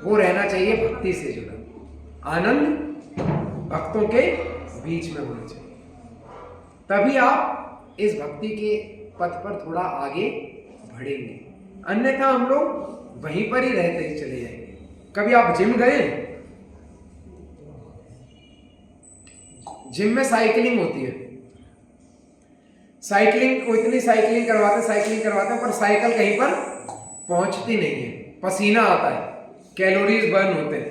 वो रहना चाहिए भक्ति से जुड़ा। आनंद भक्तों के बीच में होना चाहिए, तभी आप इस भक्ति के पथ पर थोड़ा आगे बढ़ेंगे। अन्यथा हम लोग वहीं पर ही रहते ही चले जाएंगे। कभी आप जिम गए? जिम में साइकिलिंग होती है। साइकिलिंग को इतनी साइकिलिंग करवाते हैं, पर साइकिल कहीं पर पहुंचती नहीं है। पसीना आता है, कैलोरीज बर्न होते हैं,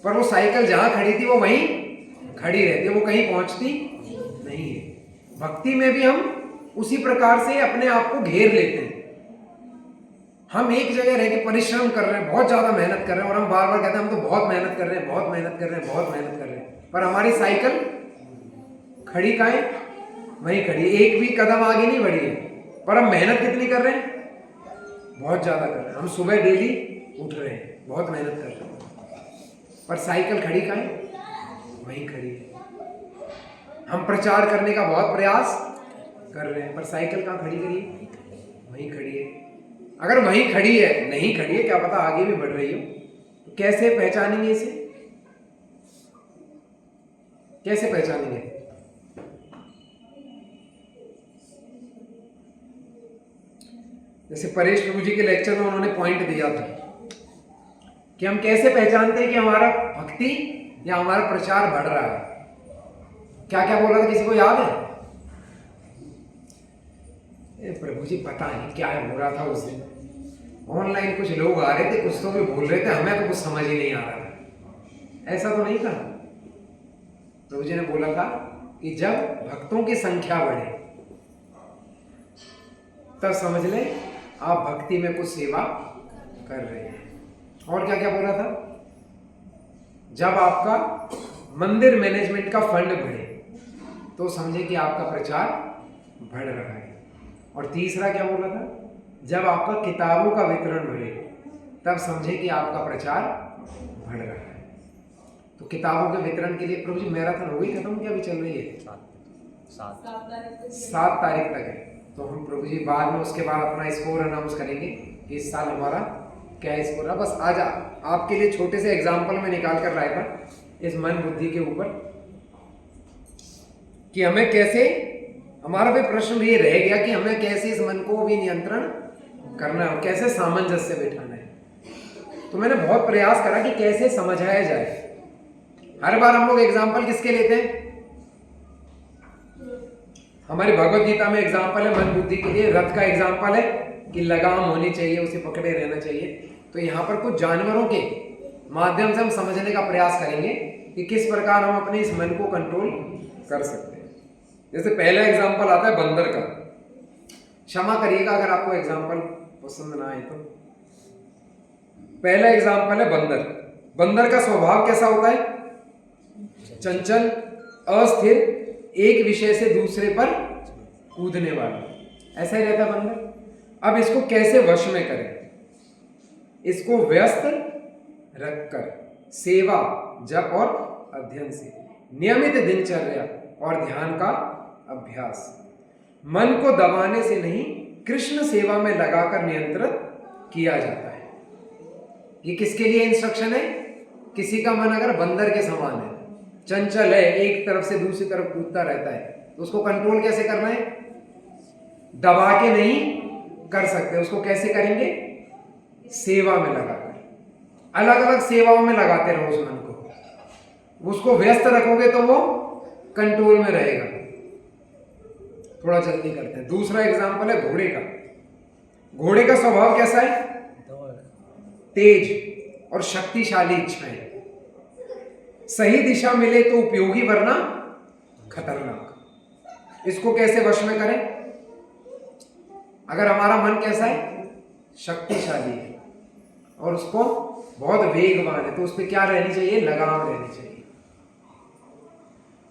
पर वो साइकिल जहां खड़ी थी वो वहीं खड़ी रहती है, वो कहीं पहुंचती नहीं है। भक्ति में भी हम उसी प्रकार से अपने आप को घेर लेते हैं। हम एक जगह रह के परिश्रम कर रहे हैं, बहुत ज्यादा मेहनत कर रहे हैं, और हम बार बार कहते हैं हम तो बहुत मेहनत कर रहे हैं, बहुत मेहनत कर रहे हैं, बहुत मेहनत कर रहे हैं, पर हमारी साइकिल खड़ी कहाँ है? वहीं खड़ी है, एक भी कदम आगे नहीं बढ़ी है। पर हम मेहनत कितनी कर रहे हैं? बहुत ज्यादा कर रहे हैं। हम सुबह डेली उठ रहे हैं, बहुत मेहनत कर रहे हैं, पर साइकिल खड़ी कहाँ है? वहीं खड़ी है। हम प्रचार करने का बहुत प्रयास कर रहे हैं, पर साइकिल कहाँ खड़ी करी है? वहीं खड़ी है। अगर वहीं खड़ी है, नहीं खड़ी है, क्या पता आगे भी बढ़ रही हो, तो कैसे पहचानेंगे इसे? कैसे पहचानेंगे? जैसे परेश प्रभु जी के लेक्चर में उन्होंने पॉइंट दिया था कि हम कैसे पहचानते हैं कि हमारा भक्ति या हमारा प्रचार बढ़ रहा है। क्या क्या बोला था, किसी को याद है? प्रभु जी पता नहीं क्या हो रहा था उस दिन, ऑनलाइन कुछ लोग आ रहे थे, कुछ तो भी बोल रहे थे, हमें तो कुछ समझ ही नहीं आ रहा था। ऐसा तो नहीं था। प्रभु जी ने बोला था कि जब भक्तों की संख्या बढ़े तब समझ ले आप भक्ति में कुछ सेवा कर रहे हैं। और क्या क्या बोला था? जब आपका मंदिर मैनेजमेंट का फंड बढ़े तो समझे कि आपका प्रचार बढ़ रहा है। और तीसरा क्या बोला था? जब आपका किताबों का वितरण बढ़े तब समझे कि आपका प्रचार बढ़ रहा है। तो किताबों के वितरण के लिए प्रभु जी मैराथन हो गई खत्म, क्या भी चल रही है? 7 7 तारीख तक है। तो हम प्रभु जी बाद में उसके बाद अपना स्कोर अनाउंस करेंगे कि इस साल हमारा क्या स्कोर रहा। बस आज आपके लिए छोटे से एग्जाम्पल में निकाल कर लाया था इस मन बुद्धि के ऊपर कि हमें कैसे, हमारा भी प्रश्न ये रह गया कि हमें कैसे इस मन को भी नियंत्रण करना है और कैसे सामंजस्य बिठाना है। तो मैंने बहुत प्रयास करा कि कैसे समझाया जाए। हर बार हम लोग एग्जाम्पल किसके लेते हैं? हमारी भगवत गीता में एग्जाम्पल है मन बुद्धि के लिए, रथ का एग्जाम्पल है कि लगाम होनी चाहिए, उसे पकड़े रहना चाहिए। तो यहाँ पर कुछ जानवरों के माध्यम से हम समझने का प्रयास करेंगे कि किस प्रकार हम अपने इस मन को कंट्रोल कर सकते हैं। जैसे पहला एग्जाम्पल आता है बंदर का। क्षमा करिएगा अगर आपको एग्जाम्पल पसंद ना आए तो। पहला एग्जाम्पल है बंदर। बंदर का स्वभाव कैसा होता है? चंचल, अस्थिर, एक विषय से दूसरे पर कूदने वाला, ऐसा ही रहता है बंदर। अब इसको कैसे वश में करें? इसको व्यस्त रखकर सेवा, जप और अध्ययन से, नियमित दिनचर्या और ध्यान का अभ्यास, मन को दबाने से नहीं कृष्ण सेवा में लगाकर नियंत्रित किया जाता है। ये किसके लिए इंस्ट्रक्शन है? किसी का मन अगर बंदर के समान है, चंचल है, एक तरफ से दूसरी तरफ कूदता रहता है, तो उसको कंट्रोल कैसे करना है? दबा के नहीं कर सकते। उसको कैसे करेंगे? सेवा में लगाकर, अलग अलग सेवाओं में लगाते रहो उस मन को। उसको व्यस्त रखोगे तो वो कंट्रोल में रहेगा। थोड़ा जल्दी करते हैं। दूसरा एग्जांपल है घोड़े का। घोड़े का स्वभाव कैसा है? तेज और शक्तिशाली इच्छाएं, सही दिशा मिले तो उपयोगी वरना खतरनाक। इसको कैसे वश में करें? अगर हमारा मन कैसा है? शक्तिशाली है और उसको बहुत वेगवान है, तो उस पर क्या रहनी चाहिए? लगाम रहनी चाहिए।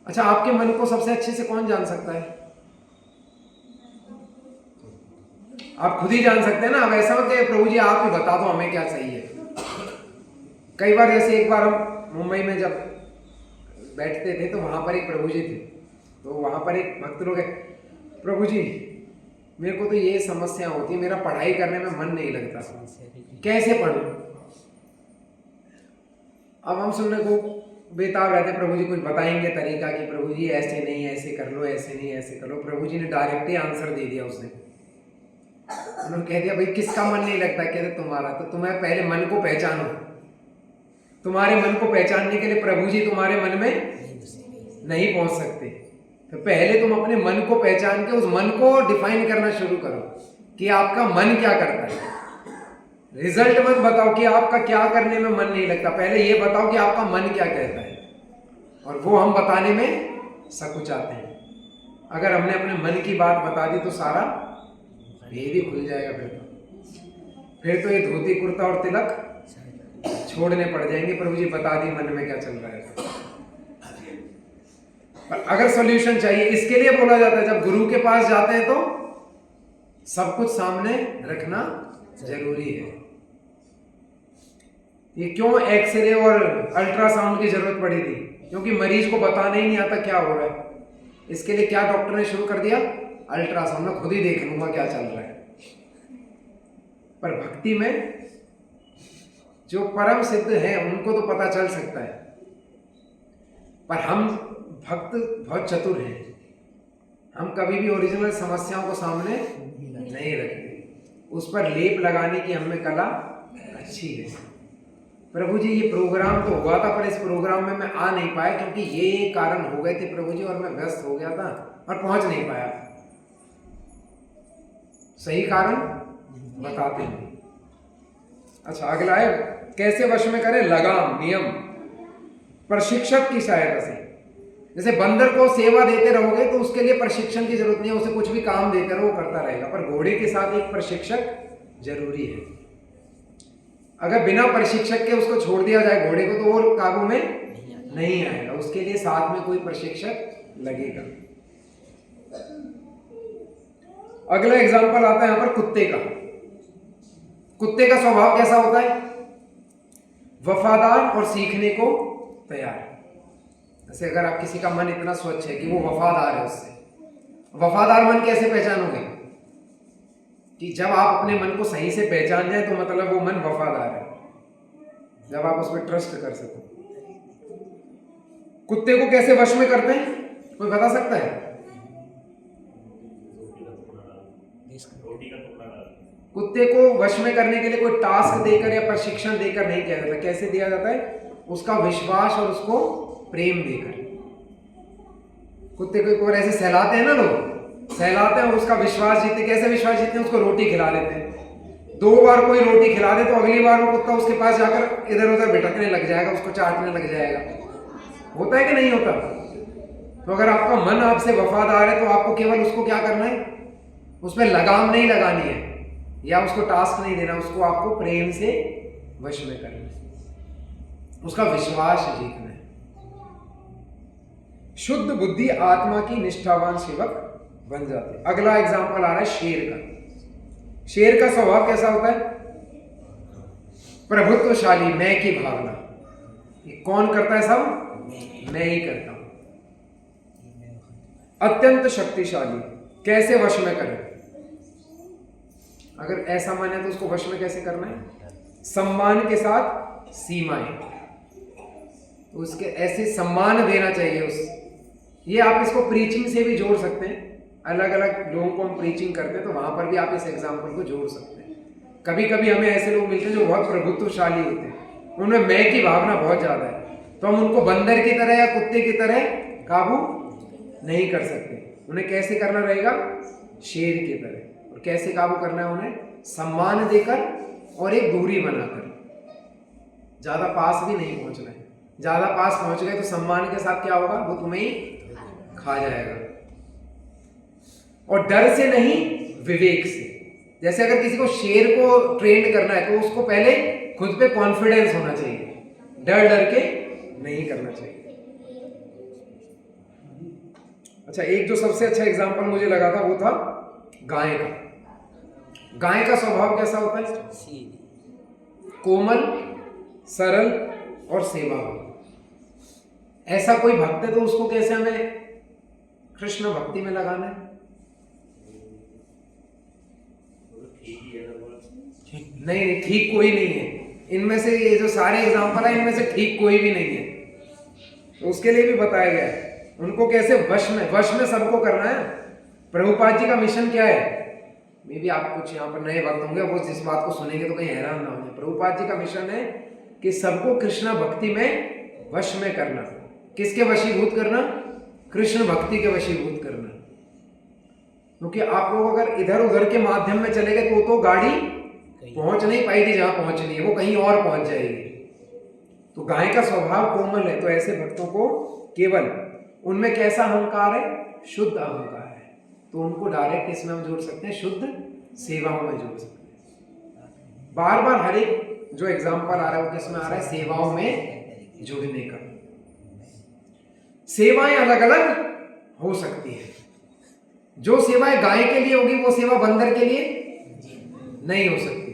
अच्छा, आपके मन को सबसे अच्छे से कौन जान सकता है? आप खुद ही जान सकते हैं ना। अब ऐसा हो कि प्रभु जी आप ही बता दो हमें क्या चाहिए। कई बार, जैसे एक बार हम मुंबई में जब बैठते थे तो वहां पर एक प्रभु जी थे। तो वहां पर एक भक्त लोग है, प्रभु जी मेरे को तो ये समस्या होती है, मेरा पढ़ाई करने में मन नहीं लगता, कैसे पढ़ूं? अब हम सुनने को बेताब रहते, प्रभु जी कुछ बताएंगे तरीका कि प्रभु जी ऐसे नहीं, ऐसे कर लो, ऐसे नहीं, ऐसे कर लो। प्रभु जी ने डायरेक्ट ही आंसर दे दिया। उसने उन्होंने कह दिया, भाई किसका मन नहीं लगता? कहते तुम्हारा। तो तुम्हें पहले मन को पहचानो। तुम्हारे मन को पहचानने के लिए प्रभु जी तुम्हारे मन में नहीं पहुंच सकते। तो पहले तुम अपने मन को पहचान के उस मन को डिफाइन करना शुरू करो कि आपका मन क्या करता है। रिजल्ट मत बताओ कि आपका क्या करने में मन नहीं लगता, पहले ये बताओ कि आपका मन क्या कहता है, और वो हम बताने में सकुचाते हैं। अगर हमने अपने मन की बात बता दी तो सारा भेद ही खुल जाएगा। फिर तो ये धोती कुर्ता और तिलक छोड़ने पड़ जाएंगे। प्रभु जी बता दी मन में क्या चल रहा है। पर अगर सॉल्यूशन चाहिए, इसके लिए बोला जाता है जब गुरु के पास जाते हैं तो सब कुछ सामने रखना जरूरी है। ये क्यों एक्सरे और अल्ट्रासाउंड की जरूरत पड़ी थी? क्योंकि मरीज को बताना ही नहीं आता क्या हो रहा है। इसके लिए क्या डॉक्टर ने शुरू कर दिया? अल्ट्रासाउंड। मैं खुद ही देख लूंगा क्या चल रहा है। पर भक्ति में जो परम सिद्ध है उनको तो पता चल सकता है, पर हम भक्त बहुत चतुर हैं। हम कभी भी ओरिजिनल समस्याओं को सामने नहीं रखते, उस पर लेप लगाने की हमें कला अच्छी है। प्रभु जी ये प्रोग्राम तो हुआ था, पर इस प्रोग्राम में मैं आ नहीं पाया क्योंकि ये कारण हो गए थे प्रभु जी, और मैं व्यस्त हो गया था और पहुंच नहीं पाया। सही कारण बताते हैं। अच्छा, अगला है कैसे वश में करें? लगाम, नियम, प्रशिक्षक की सहायता से। जैसे बंदर को सेवा देते रहोगे तो उसके लिए प्रशिक्षण की जरूरत नहीं है, उसे कुछ भी काम देते रहो, वो करता रहेगा। पर घोड़े के साथ एक प्रशिक्षक जरूरी है। अगर बिना प्रशिक्षक के उसको छोड़ दिया जाए घोड़े को तो वो काबू में नहीं आएगा। उसके लिए साथ में कोई प्रशिक्षक लगेगा। अगला एग्जाम्पल आता है यहां पर कुत्ते का। कुत्ते का स्वभाव कैसा होता है? वफादार और सीखने को तैयार। जैसे अगर आप किसी का मन इतना स्वच्छ है कि वो वफादार है, उससे वफादार मन कैसे पहचानोगे? कि जब आप अपने मन को सही से पहचान जाए तो मतलब वो मन वफादार है, जब आप उस पर ट्रस्ट कर सको। कुत्ते को कैसे वश में करते हैं, कोई बता सकता है? रोटी का टुकड़ा डाल कुत्ते को वश में करने के लिए कोई टास्क देकर या प्रशिक्षण देकर नहीं किया जाता। कैसे दिया जाता है? उसका विश्वास और उसको प्रेम देकर। कुत्ते को एक बार ऐसे सहलाते हैं ना लोग, सहलाते हैं और उसका विश्वास जीतते। कैसे विश्वास जीतते हैं? उसको रोटी खिला देते हैं। 2 बार कोई रोटी खिला दे तो अगली बार वो कुत्ता उसके पास जाकर इधर उधर भटकने लग जाएगा, उसको चाटने लग जाएगा। होता है कि नहीं होता? तो अगर आपका मन आपसे वफादार है तो आपको केवल उसको क्या करना है, उसमें लगाम नहीं लगानी है या उसको टास्क नहीं देना, उसको आपको प्रेम से वश में करना है, उसका विश्वास जीतना है। शुद्ध बुद्धि आत्मा की निष्ठावान सेवक बन जाते। अगला एग्जांपल आ रहा है शेर का। शेर का स्वभाव कैसा होता है? प्रभुत्वशाली, मैं की भावना। ये कौन करता है? सब मैं ही करता हूं। अत्यंत शक्तिशाली, कैसे वश में करें? अगर ऐसा मन है तो उसको वश में कैसे करना है? सम्मान के साथ सीमाएं, तो उसके ऐसे सम्मान देना चाहिए उस। ये आप इसको प्रीचिंग से भी जोड़ सकते हैं। अलग अलग लोगों को हम प्रीचिंग करते हैं तो वहां पर भी आप इस एग्जाम्पल को जोड़ सकते हैं। कभी कभी हमें ऐसे लोग मिलते हैं जो बहुत प्रभुत्वशाली होते हैं, उनमें मैं की भावना बहुत ज्यादा है, तो हम उनको बंदर की तरह या कुत्ते की तरह काबू नहीं कर सकते। उन्हें कैसे करना रहेगा? शेर की तरह। और कैसे काबू करना है उन्हें? सम्मान देकर और एक दूरी बनाकर। ज्यादा पास भी नहीं पहुंचना है। ज्यादा पास पहुंच गए तो सम्मान के साथ क्या होगा? वो तुम्हें ही खा जाएगा। और डर से नहीं, विवेक से। जैसे अगर किसी को शेर को ट्रेन करना है तो उसको पहले खुद पे कॉन्फिडेंस होना चाहिए, डर डर के नहीं करना चाहिए। अच्छा, एक जो सबसे अच्छा एग्जांपल मुझे लगा था वो था गाय का। गाय का स्वभाव कैसा होता है? कोमल, सरल और सेवाभावी। ऐसा कोई भक्त है तो उसको कैसे हमें कृष्ण भक्ति में लगाना है? नहीं, ठीक कोई नहीं है इनमें से। ये जो सारे एग्जांपल है इनमें से ठीक कोई भी नहीं है, तो उसके लिए भी बताया गया है उनको कैसे वश में सबको करना है। प्रभुपाद जी का मिशन क्या है? मे भी आप कुछ यहाँ पर नए भक्त होंगे, वो जिस बात को सुनेंगे तो कहीं हैरान ना हो। प्रभुपाद जी का मिशन है कि सबको कृष्ण भक्ति में वश में करना। किसके वशीभूत करना? कृष्ण भक्ति के वशीभूत करना। क्योंकि आप लोग अगर इधर उधर के माध्यम में चले गए तो गाड़ी पहुंच नहीं पाएगी जहां पहुंचनी है, वो कहीं और पहुंच जाएगी। तो गाय का स्वभाव कोमल है, तो ऐसे भक्तों को केवल उनमें कैसा अहंकार है? शुद्ध अहंकार है, तो उनको डायरेक्ट इसमें हम जोड़ सकते हैं, शुद्ध सेवाओं में जोड़ सकते हैं। बार बार हर एक जो एग्जाम्पल आ रहा है वो किसमें आ रहा है? सेवाओं में जुड़ने का। सेवाएं अलग अलग हो सकती है। जो सेवाएं गाय के लिए होगी वो सेवा बंदर के लिए नहीं हो सकती।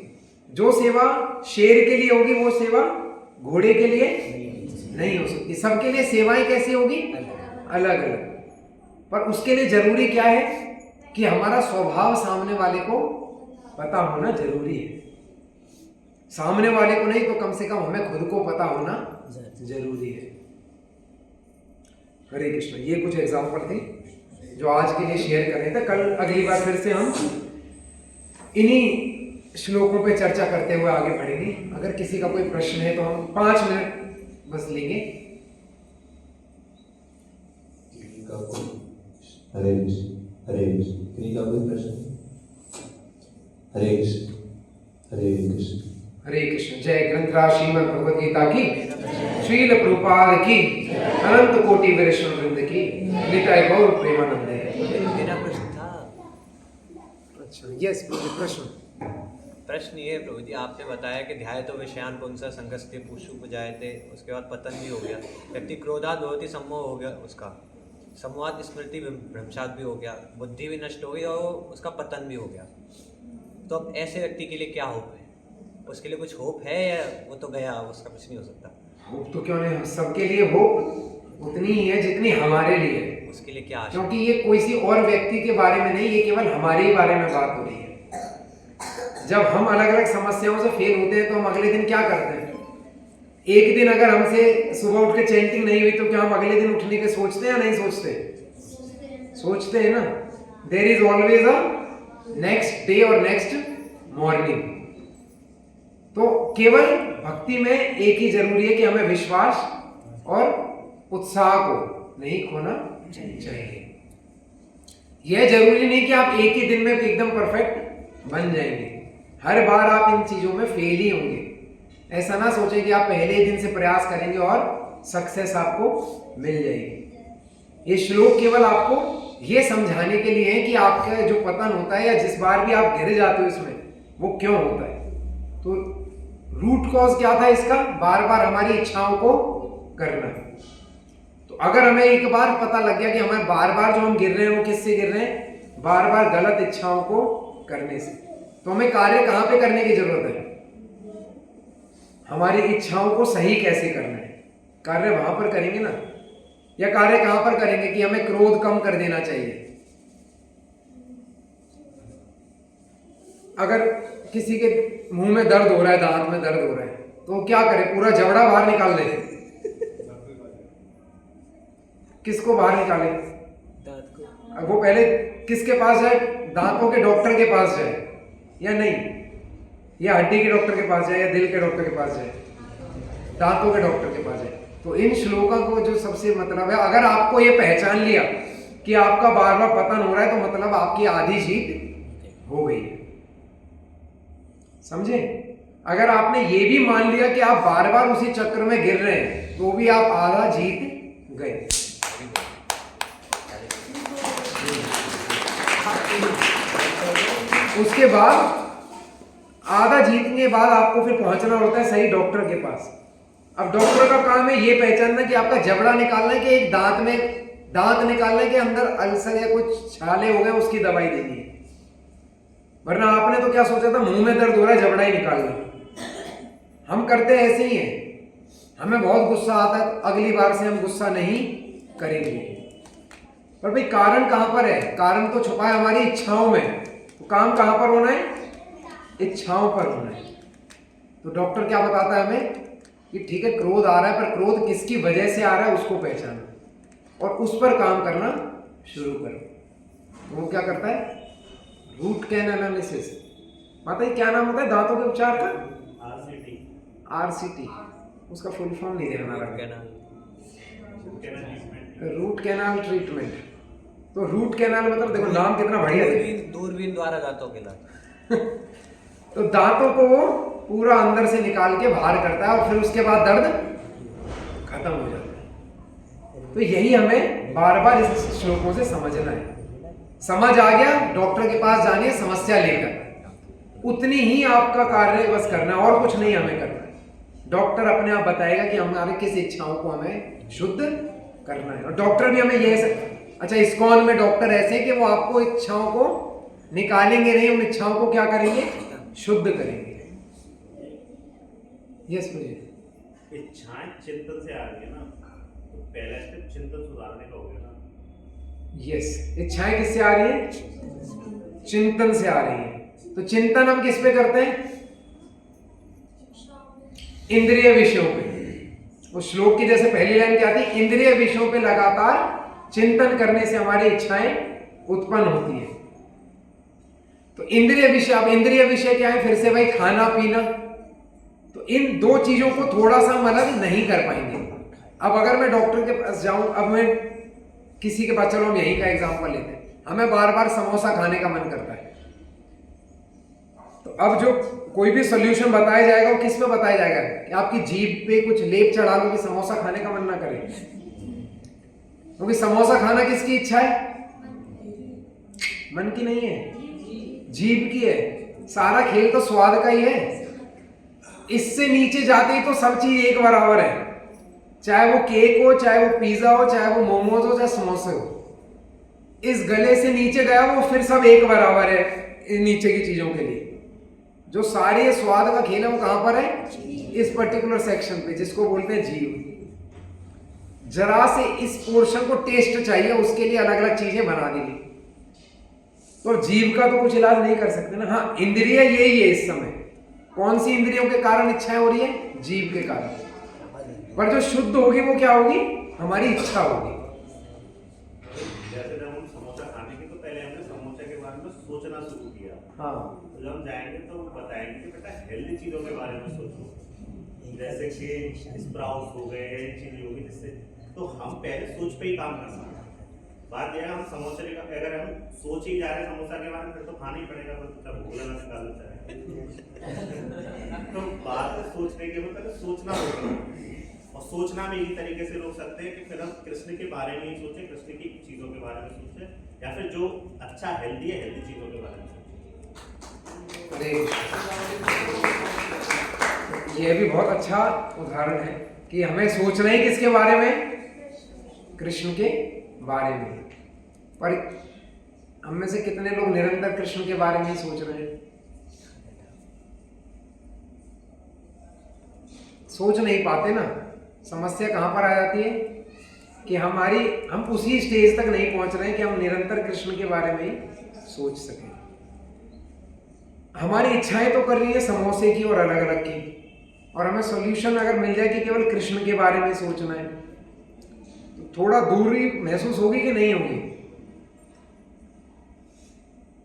जो सेवा शेर के लिए होगी वो सेवा घोड़े के लिए नहीं हो सकती। सबके लिए सेवाएं कैसी होगी? अलग अलग। पर उसके लिए जरूरी क्या है कि हमारा स्वभाव सामने वाले को पता होना जरूरी है। सामने वाले को नहीं तो कम से कम हमें खुद को पता होना जरूरी है। हरे कृष्ण। ये कुछ एग्जाम्पल थे जो आज के लिए शेयर कर रहे थे। कल अगली बार फिर से हम इन्हीं श्लोकों पे चर्चा करते हुए आगे बढ़ेंगे। अगर किसी का कोई प्रश्न है तो हम 5 मिनट बस लेंगे। हरे कृष्ण। हरे कृष्ण। किसी का कोई प्रश्न? हरे कृष्ण। हरे कृष्ण। हरे कृष्ण। जय ग्रंथराज श्रीमद् भगवद गीता की, श्रील प्रभुपाद की, अनंत कोटि वैष्णव वृंद की, निताय गौर प्रेमानंदे। मेरा प्रश्न था। अच्छा, यस प्रश्न। प्रश्न ये है प्रभु जी, आपने बताया कि ध्याय तो विषयान पुंसा संगस्ते पुषु बजायते, उसके बाद पतन भी हो गया। व्यक्ति क्रोधात बहुत ही सम्मोह हो गया, उसका सम्मोहात स्मृति भ्रंशात भी हो गया, बुद्धि भी नष्ट हो गई और उसका पतन भी हो गया। तो अब ऐसे व्यक्ति के लिए क्या होप है? उसके लिए कुछ होप है या वो तो गया, उसका कुछ नहीं हो सकता? होप तो क्यों नहीं, सबके लिए होप उतनी ही है जितनी हमारे लिए है। उसके लिए क्या आशा? क्योंकि ये कोई सी और व्यक्ति के बारे में नहीं, ये केवल हमारे ही बारे में बात हो रही है। जब हम अलग अलग समस्याओं से फेल होते हैं तो हम अगले दिन क्या करते हैं? एक दिन अगर हमसे सुबह उठ के चैंटिंग नहीं हुई तो क्या हम अगले दिन उठने के सोचते हैं या नहीं सोचते? सोचते हैं ना। There is always a next day और नेक्स्ट मॉर्निंग। तो केवल भक्ति में एक ही जरूरी है कि हमें विश्वास और उत्साह को नहीं खोना चाहिए। यह जरूरी नहीं कि आप एक ही दिन में एकदम परफेक्ट बन जाएंगे। हर बार आप इन चीजों में फेल ही होंगे। ऐसा ना सोचें कि आप पहले ही दिन से प्रयास करेंगे और सक्सेस आपको मिल जाएगी। ये श्लोक केवल आपको ये समझाने के लिए है कि आपका जो पतन होता है या जिस बार भी आप गिर जाते हो इसमें, वो क्यों होता है। तो रूट कॉज क्या था इसका? बार बार हमारी इच्छाओं को करना। तो अगर हमें एक बार पता लग गया कि हमें बार बार जो हम गिर रहे हैं वो किससे गिर रहे हैं? बार बार गलत इच्छाओं को करने से। तो हमें कार्य कहां पे करने की जरूरत है? हमारी इच्छाओं को सही कैसे करना है, कार्य वहां पर करेंगे ना। या कार्य कहां पर करेंगे कि हमें क्रोध कम कर देना चाहिए। अगर किसी के मुंह में दर्द हो रहा है, दांत में दर्द हो रहा है, तो क्या करे? पूरा जबड़ा बाहर निकाल दे। किसको बाहर निकाले? दांत को। अब वो पहले किसके पास जाए? दांतों के डॉक्टर के पास जाए या नहीं? या हड्डी के डॉक्टर के पास जाए या दिल के डॉक्टर के पास जाए? दांतों के डॉक्टर के पास जाए। तो इन श्लोकों को जो सबसे मतलब है, अगर आपको ये पहचान लिया कि आपका बार बार पतन हो रहा है तो मतलब आपकी आधी जीत हो गई है। समझे? अगर आपने ये भी मान लिया कि आप बार बार उसी चक्र में गिर रहे हैं तो भी आप आधा जीत गए। उसके बाद आधा जीतने के बाद आपको फिर पहुंचना होता है सही डॉक्टर के पास। अब डॉक्टर का काम है ये पहचानना कि आपका जबड़ा निकालना है कि एक दांत निकालने के अंदर अल्सर या कुछ छाले हो गए, उसकी दवाई देनी है। वरना आपने तो क्या सोचा था, मुंह में दर्द हो रहा है जबड़ा ही निकालना। हम करते ऐसे ही हैं। हमें बहुत गुस्सा आता है तो अगली बार से हम गुस्सा नहीं करेंगे। पर भाई कारण कहां पर है? कारण तो छुपा है हमारी इच्छाओं में। तो काम कहां पर होना है? इच्छाओं पर होना है। तो डॉक्टर क्या बताता है हमें कि ठीक है क्रोध आ रहा है, पर क्रोध किसकी वजह से आ रहा है उसको पहचानो और उस पर काम करना शुरू करो। तो वो क्या करता है? Root can analysis. माता जी क्या नाम होता है दांतों के उपचार का? आरसीटी। उसका फुल फॉर्म नहीं देना रहा। Root canal treatment. तो रूट कैनाल मतलब देखो नाम कितना बढ़िया है। दूरबीन द्वारा दांतों के इलाज। तो दांतों को वो पूरा अंदर से निकाल के बाहर करता है और फिर उसके बाद दर्द खत्म हो जाता है। तो यही हमें बार बार इस श्लोकों से समझना है। समझ आ गया? डॉक्टर के पास जाने समस्या लेकर। उतनी ही आपका कार्य बस करना, और कुछ नहीं हमें करना है। डॉक्टर अपने आप बताएगा कि हमारे किस इच्छाओं को हमें शुद्ध करना है। और डॉक्टर भी हमें ये अच्छा इस्कॉन में डॉक्टर ऐसे कि वो आपको इच्छाओं को निकालेंगे नहीं, उन इच्छाओं को क्या करेंगे? शुद्ध करेंगे। यस मुझे इच्छाएं चिंतन से आ रही है ना, तो पहला स्टेप चिंतन सुधारने का हो गया ना। यस, इच्छाएं किससे आ रही है? चिंतन से आ रही है। तो चिंतन हम किस पे करते हैं? इंद्रिय विषयों पे। उस श्लोक की जैसे पहली लाइन क्या थी? इंद्रिय विषयों पे लगातार चिंतन करने से हमारी इच्छाएं उत्पन्न होती है। तो इंद्रिय विषय, अब इंद्रिय विषय क्या है? फिर से भाई खाना पीना। तो इन दो चीजों को थोड़ा सा हम अलग नहीं कर पाएंगे। अब अगर मैं डॉक्टर के पास जाऊं, अब मैं किसी के पास, चलो हम यही का एग्जांपल लेते हैं, हमें बार बार समोसा खाने का मन करता है। तो अब जो कोई भी सोल्यूशन बताया जाएगा वो किस पे बताया जाएगा? कि आपकी जीभ पे कुछ लेप चढ़ा लो कि समोसा खाने का मन ना करे। क्योंकि समोसा खाना किसकी इच्छा है? मन की नहीं है, जीभ की है। सारा खेल तो स्वाद का ही है। इससे नीचे जाते ही तो सब चीज एक बराबर है। चाहे वो केक हो, चाहे वो पिज्जा हो, चाहे वो मोमोज हो, चाहे समोसे हो। इस गले से नीचे गया वो फिर सब एक बराबर है नीचे की चीजों के लिए। जो सारे स्वाद का खेल है वो कहां पर है? इस पर्टिकुलर सेक्शन पे, जिसको बोलते हैं जीव। जरा से इस पोर्शन को टेस्ट चाहिए, उसके लिए अलग अलग चीजें बना दी। तो जीव का तो कुछ इलाज नहीं कर सकते ना। हाँ, इंद्रिय यही है इस समय। कौन सी इंद्रियों के कारण इच्छाएं हो रही है? जीव के कारण। पर जो शुद्ध होगी वो क्या होगी? हमारी इच्छा होगी। जैसे जब हम समोसा खाने की, तो पहले हमने समोसा के बारे में सोचना शुरू किया। हाँ, तो जब हम जाएंगे तो बताएंगे कि बेटा हेल्दी चीजों के बारे में सोचो, जैसे कि स्प्राउट्स हो गए, चीज होगी, जिससे तो हम पहले सोच पे ही काम करना है। बात यह है, हम समोसे का अगर हम सोच ही जा रहे हैं समोसा के बारे में, फिर तो खाना ही पड़ेगा, तो भूला ना निकाल लेता है। तो बात है सोचने के मतलब सोचना होगा, और सोचना भी इसी तरीके से रोक सकते हैं कि फिर हम कृष्ण के बारे में ही सोचें, कृष्ण की चीज़ों के बारे में सोचें, या फिर जो अच्छा हेल्दी है हेल्दी चीज़ों के बारे में सोचें। अरे ये भी बहुत अच्छा उदाहरण है कि हमें सोचना ही किसके बारे में? कृष्ण के बारे में। पर हम में से कितने लोग निरंतर कृष्ण के बारे में ही सोच रहे हैं? सोच नहीं पाते ना। समस्या कहां पर आ जाती है कि हम उसी स्टेज तक नहीं पहुंच रहे हैं कि हम निरंतर कृष्ण के बारे में ही सोच सकें। हमारी इच्छाएं तो कर रही है समोसे की और अलग अलग की, और हमें सॉल्यूशन अगर मिल जाए कि केवल कृष्ण के बारे में सोचना है, तो थोड़ा दूरी महसूस होगी कि नहीं होगी?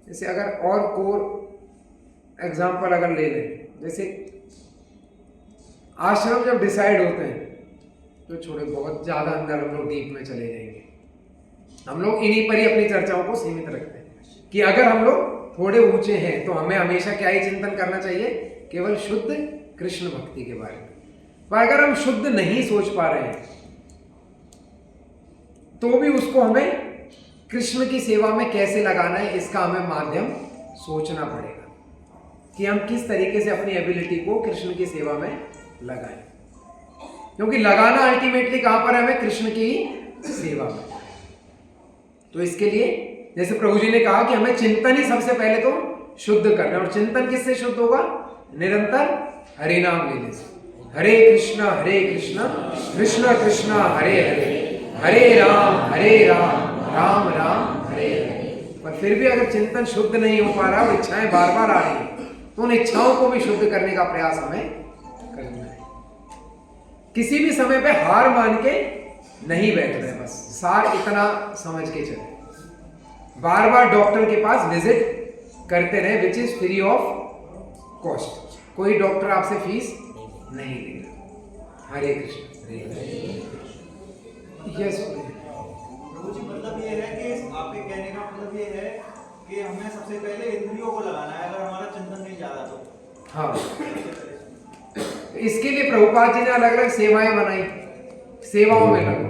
जैसे अगर और कोर एग्जाम्पल अगर ले लें, जैसे आश्रम जब डिसाइड होते हैं तो छोड़े बहुत ज्यादा अंदर हम लोग डीप में चले जाएंगे। हम लोग इन्हीं पर ही अपनी चर्चाओं को सीमित रखते हैं कि अगर हम लोग थोड़े ऊंचे हैं तो हमें हमेशा क्या ही चिंतन करना चाहिए? केवल शुद्ध कृष्ण भक्ति के बारे में। पर अगर हम शुद्ध नहीं सोच पा रहे हैं तो भी उसको हमें कृष्ण की सेवा में कैसे लगाना है, इसका हमें माध्यम सोचना पड़ेगा कि हम किस तरीके से अपनी एबिलिटी को कृष्ण की सेवा में लगाएं। क्योंकि लगाना अल्टीमेटली कहां पर है? हमें कृष्ण की सेवा में। तो इसके लिए जैसे प्रभु जी ने कहा कि हमें चिंतन ही सबसे पहले तो शुद्ध करना है। और चिंतन किससे शुद्ध होगा? निरंतर हरि नाम लेने से। हरे कृष्णा कृष्ण कृष्ण हरे हरे, हरे राम राम राम हरे हरे। पर फिर भी अगर चिंतन शुद्ध नहीं हो पा रहा और इच्छाएं बार बार आ रही हैं, तो उन इच्छाओं को भी शुद्ध करने का प्रयास हमें करना है। किसी भी समय पे हार मान के नहीं बैठ रहे, बस सार इतना समझ के चले। बार बार डॉक्टर के पास विजिट करते रहे, which is free of cost. कोई डॉक्टर आपसे फीस नहीं लेगा। हरे कृष्ण। यस प्रभु जी, मतलब ये है कि आपके कहने का मतलब ये है कि हमें सबसे पहले इंद्रियों को लगाना है, अगर हमारा चिंतन नहीं जा रहा तो। हाँ, इसके लिए प्रभुपाद जी ने अलग अलग सेवाएं बनाई। सेवाओं में लगो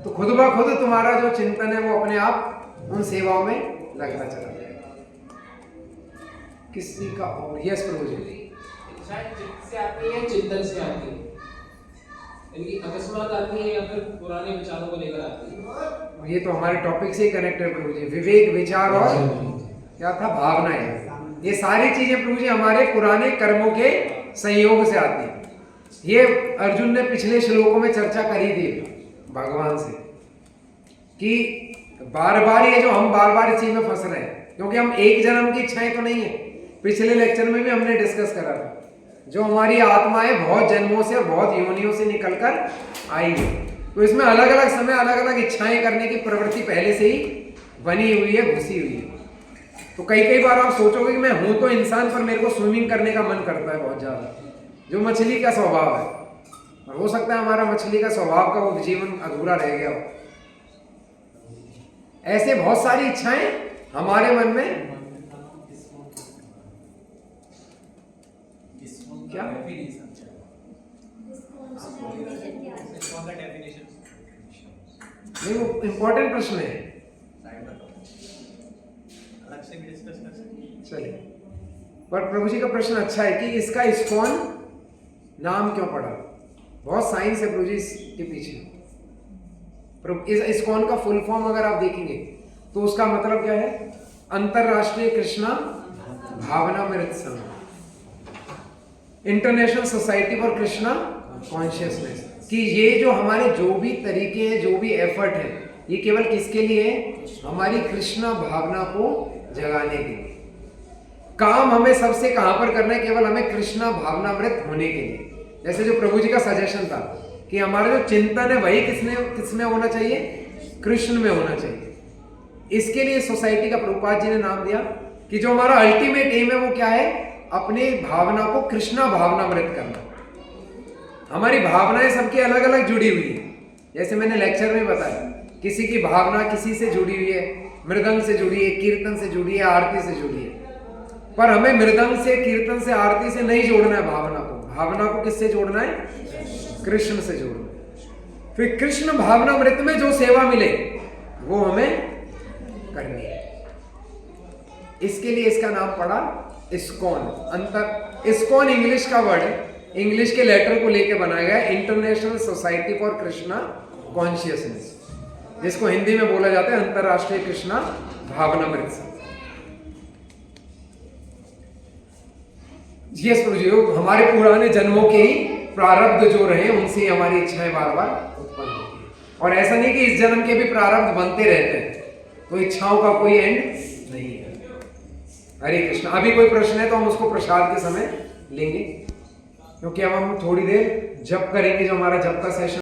तो खुद ब खुद तुम्हारा जो चिंतन है वो अपने आप उन सेवाओं में लगता चला जाएगा। किसी का और? यस प्रभु जी। शायद चित्त से आती है, चिंतन से आती है, यानी अकस्मात आती है या फिर पुराने विचारों को लेकर आती है। ये तो हमारे टॉपिक से ही कनेक्ट है प्रभु जी। विवेक, विचार और क्या था? भावनाएं। ये सारी चीजें प्रभु जी हमारे पुराने कर्मों के संयोग से आती है। ये अर्जुन ने पिछले श्लोकों में चर्चा करी थी भगवान से कि बार बार ये जो हम बार बार इस चीज में फंस रहे हैं, क्योंकि हम एक जन्म की इच्छाएं तो नहीं है। पिछले लेक्चर में भी हमने डिस्कस करा था, जो हमारी आत्माएं बहुत जन्मों से और बहुत योनियों से निकलकर आई है, तो इसमें अलग अलग समय अलग अलग इच्छाएं करने की प्रवृत्ति पहले से ही बनी हुई है, घुसी हुई है। तो कई बार आप सोचोगे कि मैं हूं तो इंसान, पर मेरे को स्विमिंग करने का मन करता है बहुत ज्यादा, जो मछली का स्वभाव है। और हो सकता है हमारा मछली का स्वभाव का वो जीवन अधूरा रह गया हो। ऐसे बहुत सारी इच्छाएं हमारे मन में क्या नहीं, वो इंपॉर्टेंट प्रश्न है, अलग से भी डिस्कस कर सकते हैं। चलिए। पर प्रभु जी का प्रश्न अच्छा है कि इसका इस्कॉन नाम क्यों पड़ा? बहुत साइंस है प्रभु जी इसके पीछे। इस इस्कॉन का फुल फॉर्म अगर आप देखेंगे तो उसका मतलब क्या है? अंतरराष्ट्रीय कृष्णा भावनामृत संघ, international society for Krishna consciousness. कि ये जो हमारे जो भी तरीके हैं, जो भी एफर्ट है, ये केवल किसके लिए है? हमारी कृष्णा भावना को जगाने के लिए। काम हमें सबसे कहां पर करना है? केवल हमें कृष्णा भावनामृत होने के लिए। जैसे जो प्रभु जी का सजेशन था कि हमारा जो चिंतन है वही किसमें होना चाहिए? कृष्ण में होना चाहिए। इसके लिए सोसाइटी का प्रभुपाद जी ने नाम दिया कि जो हमारा अल्टीमेट एम है वो क्या है? अपने भावना को कृष्णा भावनामृत करना। हमारी भावनाएं सबकी अलग अलग जुड़ी हुई है। जैसे मैंने लेक्चर में बताया, किसी की भावना किसी से जुड़ी हुई है, मृदंग से जुड़ी है, कीर्तन से जुड़ी है, आरती से जुड़ी है। पर हमें मृदंग से, कीर्तन से, आरती से नहीं जोड़ना है भावना को। भावना को किससे जोड़ना है? कृष्ण से जोड़ना है। फिर कृष्ण भावनामृत में जो सेवा मिले वो हमें करनी है। इसके लिए इसका नाम पड़ा इस्कॉन। इस्कॉन इंग्लिश का वर्ड है, इंग्लिश के लेटर को लेकर बनाया गया, international society for Krishna consciousness, जिसको हिंदी में बोला जाता है अंतरराष्ट्रीय कृष्णा भावनामृत संघ। यस प्रभु जी, हमारे पुराने जन्मों के ही प्रारब्ध जो रहे उनसे हमारी इच्छाएं बार बार उत्पन्न होती है। और ऐसा नहीं कि इस जन्म के भी प्रारब्ध बनते रहते हैं, तो इच्छाओं का कोई एंड नहीं है। हरे कृष्ण। अभी कोई प्रश्न है तो हम उसको प्रसाद के समय लेंगे, क्योंकि अब हम थोड़ी देर जप करेंगे, जो हमारा जप का सेशन